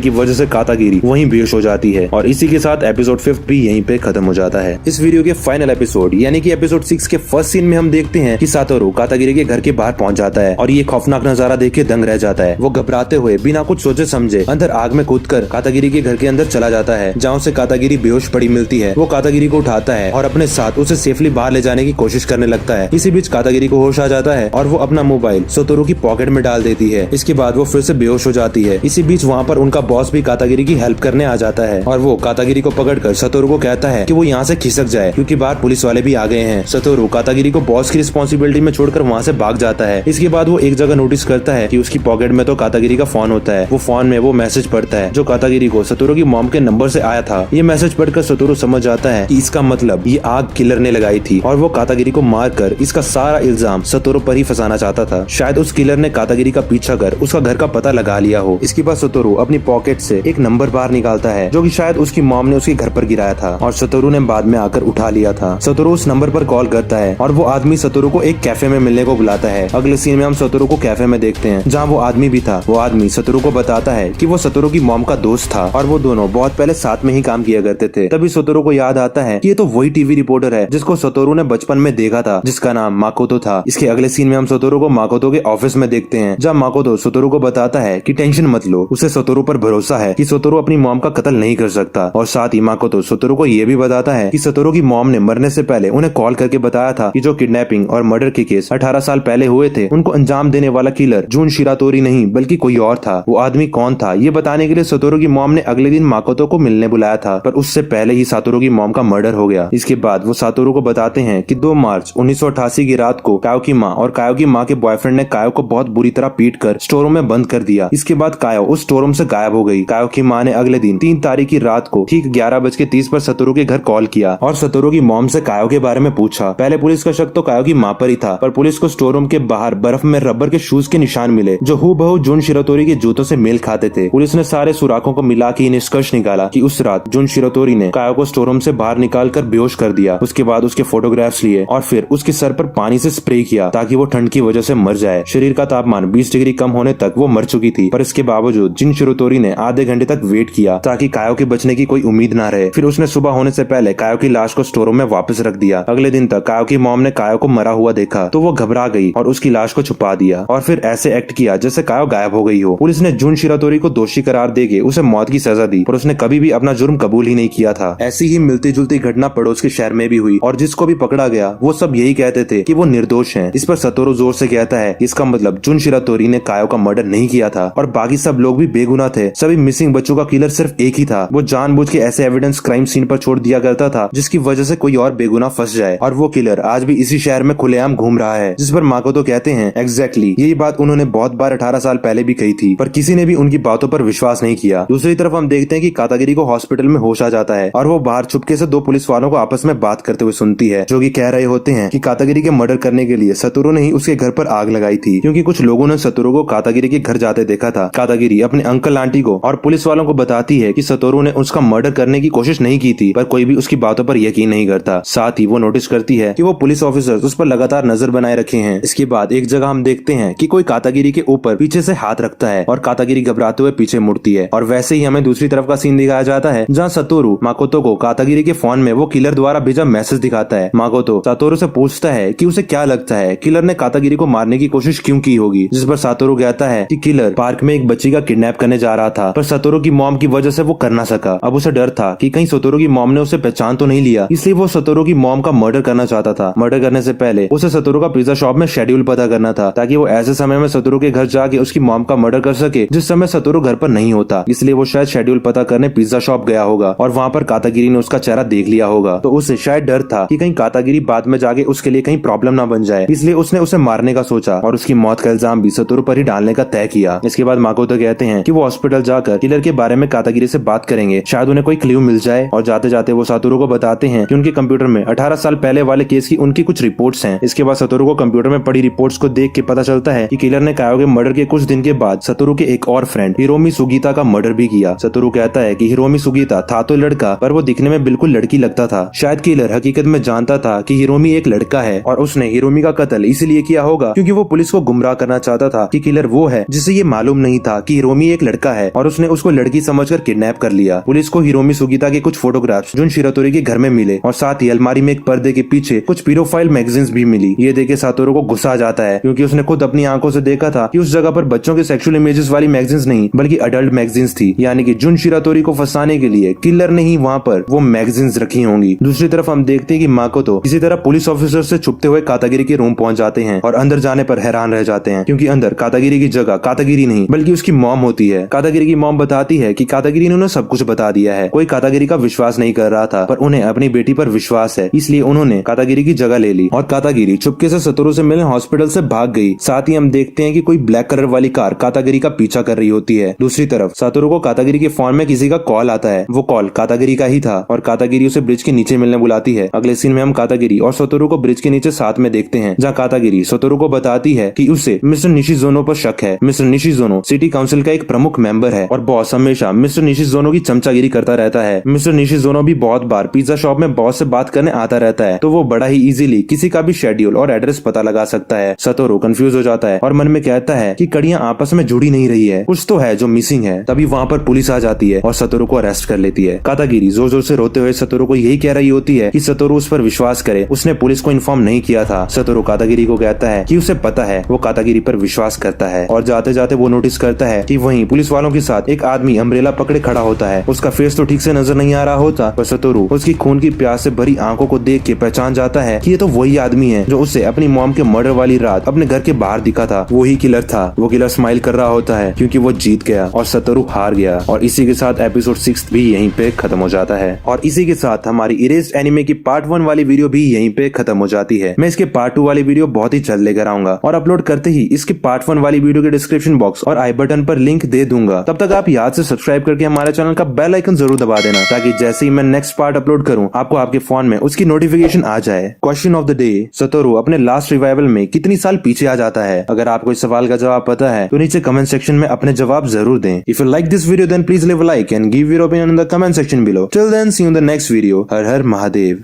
की वजह से कातागिरी वहीं बेहोश हो जाती है। और इसी के साथ एपिसोड 5 भी यहीं पे खत्म हो जाता है। इस वीडियो के फाइनल एपिसोड यानी कि एपिसोड 6 के फर्स्ट सीन में हम देखते हैं कि सतोरू कातागिरी के घर के बाहर पहुंच जाता है और ये खौफनाक नजारा देख के दंग रह जाता है। वो घबराते हुए बिना कुछ सोचे समझे अंदर आग में कूदकर कातागिरी के घर के अंदर चला जाता है, जहाँ उसे कातागिरी बेहोश पड़ी मिलती है। वो कातागिरी को उठाता है और अपने साथ उसे सेफली बाहर ले जाने की कोशिश करने लगता है। इसी बीच कातागिरी को होश आ जाता है और वो अपना मोबाइल सतोरू की पॉकेट में डाल देती है। इसके बाद वो फिर से बेहोश हो जाती है। इसी बीच वहाँ पर उनका बॉस भी कातागिरी की हेल्प करने आ जाता है और वो कातागिरी को पकड़कर सतोरू को कहता है कि वो यहाँ से खिसक जाए क्योंकि बाहर पुलिस वाले भी आ गए हैं। सतोरू कातागिरी को बॉस की रिस्पॉन्सिबिलिटी में छोड़कर वहाँ से भाग जाता है। इसके बाद वो एक जगह नोटिस करता है कि उसकी पॉकेट में तो कातागिरी का फोन होता है। वो फोन में वो मैसेज पढ़ता है जो कातागिरी को सतोरू की मॉम के नंबर से आया था। ये मैसेज पढ़कर सतोरू समझ जाता है कि इसका मतलब ये आग किलर ने लगाई थी और वो कातागिरी को मारकर इसका सारा इल्जाम सतोरू पर ही फंसाना चाहता था। शायद उस किलर ने कातागिरी का पीछा कर उसका घर का पता लगा लिया हो। इसके बाद सतोरू अपनी पॉकेट से एक नंबर बाहर निकालता है जो कि शायद उसकी मॉम ने उसके घर पर गिराया था और सतोरू ने बाद में आकर उठा लिया था। सतोरू उस नंबर पर कॉल करता है और वो आदमी सतोरू को एक कैफे में मिलने को बुलाता है। अगले सीन में हम सतोरू को कैफे में देखते हैं जहाँ वो आदमी भी था। वो आदमी सतोरू को बताता है कि वो सतोरू की मॉम का दोस्त था और वो दोनों बहुत पहले साथ में ही काम किया करते थे। तभी सतोरू को याद आता है कि ये तो वही टीवी रिपोर्टर है जिसको सतोरू ने बचपन में देखा था, जिसका नाम माकोतो था। इसके अगले सीन में हम सतोरू को माकोतो के ऑफिस में देखते हैं जहाँ माकोतो सतोरू को बताता है कि टेंशन मत लो, उसे सतोरू पर भरोसा है कि सतोरू अपनी मॉम का कत्ल नहीं कर सकता। और साथ ही माकोतो सतोरू को ये भी बताता है कि सतोरू की मॉम ने मरने से पहले उन्हें कॉल करके बताया था कि जो किडनैपिंग और मर्डर के केस 18 साल पहले हुए थे उनको अंजाम देने वाला किलर जून शिरातोरी नहीं बल्कि कोई और था। वो आदमी कौन था ये बताने के लिए सतोरू की मॉम ने अगले दिन माकोतो को मिलने बुलाया था, पर उससे पहले ही सतोरू की मॉम का मर्डर हो गया। इसके बाद वो सतोरू को बताते हैं कि 2 मार्च 1988 की रात को कायो की माँ और कायो की माँ के बॉयफ्रेंड ने कायो को बहुत बुरी तरह पीट कर स्टोर रूम में बंद कर दिया। इसके बाद कायो उस स्टोर रूम से गायब हो गई। कायो की माँ ने अगले दिन 3 तारीख की रात को ठीक 11:30 पर सतोरू के घर कॉल किया और सतोरू की मॉम से कायो के बारे में पूछा। पहले पुलिस का शक तो कायो की माँ पर ही था, पर पुलिस को स्टोर रूम के बाहर बर्फ में रबर के शूज के निशान मिले जो हूबहू जुन शिरातोरी के जूतों से मेल खाते थे। पुलिस ने सारे सुराखों को मिला के निष्कर्ष निकाला कि उस रात जुन शिरातोरी ने कायो को स्टोर रूम से बाहर निकाल कर बेहोश कर दिया। उसके बाद उसके फोटोग्राफ्स लिए और फिर उसके सर पर पानी से स्प्रे किया ताकि वो ठंड की वजह से मर जाए। शरीर का तापमान 20 डिग्री कम होने तक वो मर चुकी थी, पर इसके बावजूद जुन शिरातोरी ने आधे घंटे तक वेट किया ताकि कायो के बचने की कोई उम्मीद न रहे। फिर उसने सुबह होने से पहले कायो की लाश को स्टोर रूम में वापस रख दिया। अगले दिन तक कायो की मॉम ने कायो को मरा हुआ देखा तो वो घबरा गई और उसकी लाश को छुपा दिया और फिर ऐसे एक्ट किया जैसे से कायो गायब हो गई हो। पुलिस ने जुन शिरातोरी को दोषी करार देके उसे मौत की सजा दी, पर उसने कभी भी अपना जुर्म कबूल ही नहीं किया था। ऐसी ही मिलती जुलती घटना पड़ोस के शहर में भी हुई और जिसको भी पकड़ा गया वो सब यही कहते थे कि वो निर्दोष हैं। इस पर सतोरू जोर से कहता है इसका मतलब जुन शिरातोरी ने कायो का मर्डर नहीं किया था और बाकी सब लोग भी बेगुनाह थे। सभी मिसिंग बच्चों का किलर सिर्फ एक ही था। वो जानबूझ के ऐसे एविडेंस क्राइम सीन पर छोड़ दिया करता था जिसकी वजह से कोई और बेगुनाह फंस जाए, और वो किलर आज भी इसी शहर में खुलेआम घूम रहा है। जिस पर माकोतो कहते हैं एग्जैक्टली यही बात उन्होंने बहुत बार 18 साल पहले भी कही थी, पर किसी ने भी उनकी बातों पर विश्वास नहीं किया। दूसरी तरफ हम देखते हैं कि कातागिरी को हॉस्पिटल में होश आ जाता है और वो बाहर चुपके से दो पुलिस वालों को आपस में बात करते हुए सुनती है, जो कि कह रहे होते हैं कि कातागिरी के मर्डर करने के लिए सतोरू ने ही उसके घर पर आग लगाई थी, क्योंकि कुछ लोगों ने सतोरू को कातागिरी के घर जाते देखा था। कातागिरी अपने अंकल आंटी को और पुलिस वालों को बताती है कि सतोरू ने उसका मर्डर करने की कोशिश नहीं की थी, पर कोई भी उसकी बातों पर यकीन नहीं करता। साथ ही वो नोटिस करती है कि वो पुलिस ऑफिसर्स उस पर लगातार नजर बनाए रखे हैं। इसके बाद एक जगह हम देखते हैं कि कोई कातागिरी के ऊपर पीछे से हाथ रखता है और कातागिरी घबराते हुए पीछे मुड़ती है, और वैसे ही हमें दूसरी तरफ का सीन दिखाया जाता है जहाँ सतोरू माकोतो को कातागिरी के फोन में वो किलर द्वारा भेजा मैसेज दिखाता है। माकोतो सतोरू से पूछता है कि उसे क्या लगता है किलर ने कातागिरी को मारने की कोशिश क्यों की होगी, जिस पर सतोरू कहता है कि किलर पार्क में एक बच्ची का किडनैप करने जा रहा था, पर सतोरू की मॉम की वजह से वो कर ना सका। अब उसे डर था कि कहीं सतोरू की मॉम ने उसे पहचान तो नहीं लिया, इसलिए वो सतोरू की मॉम का मर्डर करना चाहता था। मर्डर करने से पहले उसे सतोरू का पिज्जा शॉप में शेड्यूल पता करना था, ताकि वो ऐसे समय में सतोरू के घर जाके उसकी मॉम का मर्डर कर सके जिस समय सतोरू घर पर नहीं होता। इसलिए वो शायद शेड्यूल पता करने पिज्जा शॉप गया होगा और वहाँ पर कातागिरी ने उसका चेहरा देख लिया होगा, तो उसे शायद डर था कि कहीं कातागिरी बाद में जाके उसके लिए कहीं प्रॉब्लम ना बन जाए, इसलिए उसने उसे मारने का सोचा और उसकी मौत का इल्जाम भी सतोरू पर ही डालने का तय किया। इसके बाद माकोतो कहते हैं कि वो हॉस्पिटल जाकर किलर के बारे में कातागिरी से बात करेंगे, शायद उन्हें कोई क्ल्यू मिल जाए, और जाते जाते वो सतोरू को बताते हैं कि उनके कंप्यूटर में 18 साल पहले वाले केस की उनकी कुछ रिपोर्ट्स हैं। इसके बाद सतोरू को कंप्यूटर में पड़ी रिपोर्ट्स को देख के पता चलता है कि किलर ने कायो के मर्डर के कुछ दिन के बाद सतोरू के एक और फ्रेंड हिरोमी सुगीता का मर्डर भी किया। सतोरू कहता है कि हिरोमी सुगीता था तो लड़का, पर वो दिखने में बिल्कुल लड़की लगता था। शायद किलर हकीकत में जानता था कि हिरोमी एक लड़का है और उसने हिरोमी का कत्ल इसलिए किया होगा क्योंकि वो पुलिस को गुमराह करना चाहता था कि किलर वो है जिसे ये मालूम नहीं था कि हिरोमी एक लड़का है, और उसने उसको लड़की समझकर किडनैप कर लिया। पुलिस को हिरोमी सुगीता के कुछ फोटोग्राफ्स जुन शिरातोरी के घर में मिले और साथ ही अलमारी में एक पर्दे के पीछे कुछ पीरोफाइल मैगजीन्स भी मिली। ये देखे सतोरू को गुस्सा आ जाता है क्योंकि उसने खुद अपनी आंखों से देखा था कि उस जगह पर बच्चों के सेक्सुअल इमेजेस वाली मैगजीन्स नहीं बल्कि अडल्ट मैगजीन्स थी, यानी कि जुन शिरातोरी को फंसाने के लिए किलर ने ही वहाँ पर वो मैगजीन्स रखी होंगी। दूसरी तरफ हम देखते हैं कि माकोतो इसी तरह पुलिस ऑफिसर से छुपते हुए कातागिरी के रूम पहुंच जाते हैं और अंदर जाने पर हैरान रह जाते हैं क्योंकि अंदर कातागिरी की जगह कातागिरी नहीं बल्कि उसकी मॉम होती है। कातागिरी की मॉम बताती है कि कातागिरी ने उन्हें सब कुछ बता दिया है। कोई कातागिरी का विश्वास नहीं कर रहा था, पर उन्हें अपनी बेटी पर विश्वास है, इसलिए उन्होंने कातागिरी की जगह ले ली और कातागिरी चुपके से सतोरू से मिलने हॉस्पिटल से भाग गई। साथ ही हम देखते हैं कि कोई ब्लैक कलर वाली कार कातागिरी का पीछा कर रही होती है। दूसरी तरफ सतोरू को कातागिरी के फोन में किसी का कॉल आता है। वो कॉल कातागिरी का ही था और कातागिरी उसे ब्रिज के नीचे मिलने बुलाती है। अगले सीन में हम कातागिरी और सतोरू को ब्रिज के नीचे साथ में देखते हैं, जहाँ कातागिरी सतोरू को बताती है कि उसे मिस्टर निशिज़ोनो पर शक है। मिस्टर निशिज़ोनो सिटी काउंसिल का एक प्रमुख मेंबर है और बॉस हमेशा मिस्टर निशिज़ोनो की चमचागिरी करता रहता है। मिस्टर निशिज़ोनो भी बहुत बार पिज्जा शॉप में बॉस से बात करने आता रहता है, तो वो बड़ा ही इजीली किसी का भी शेड्यूल और एड्रेस पता लगा सकता है। सतोरू कंफ्यूज हो जाता है और मन में कहता है कि कड़ियां आपस में जुड़ी नहीं रही है, कुछ तो है जो मिसिंग है। तभी वहाँ पर पुलिस आ जाती है और सतोरू को अरेस्ट कर लेती है। कातागिरी जोर जोर से रोते हुए सतोरू को यही कह रही होती है कि सतोरू उस पर विश्वास करे, उसने पुलिस को इन्फॉर्म नहीं किया था। सतोरू कातागिरी को कहता है कि उसे पता है, वो कातागिरी पर विश्वास करता है और जाते जाते वो नोटिस करता है कि वहीं पुलिस वालों के साथ एक आदमी अम्ब्रेला पकड़े खड़ा होता है। उसका फेस तो ठीक से नजर नहीं आ रहा होता, पर सतोरू उसकी खून की प्यास से भरी आंखों को देख के पहचान जाता है कि ये तो वही आदमी है जो उसे अपनी मॉम के मर्डर वाली रात अपने घर के बाहर दिखा था। वही किलर था। वो किलर स्माइल कर रहा होता है क्योंकि वो जीत गया और सतोरू हार गया। और इसी के साथ एपिसोड 6 भी यहीं पे खत्म हो जाता है और इसी के साथ हमारी इरेज्ड एनिमे की पार्ट 1 वाली वीडियो भी यहीं पे खत्म हो जाती है। मैं इसके पार्ट 2 वाली वीडियो बहुत ही जल्द लेकर आऊंगा और अपलोड करते ही इसके पार्ट 1 वाली वीडियो के डिस्क्रिप्शन बॉक्स और आई बटन पर लिंक दे दूंगा। तब तक आप याद से सब्सक्राइब करके हमारे चैनल का बेल आइकन जरूर दबा देना, ताकि जैसे ही मैं नेक्स्ट पार्ट अपलोड करूं आपको आपके फोन में उसकी नोटिफिकेशन आ जाए। Question of the day, Satoru अपने लास्ट रिवाइवल में कितनी साल पीछे आ जाता है? अगर आपको इस सवाल का जवाब पता है तो नीचे कमेंट सेक्शन में अपने जवाब जरूर दें। If you like this video then please leave a like and give your opinion in the comment section below. Till then see you in the next video. हर हर महादेव।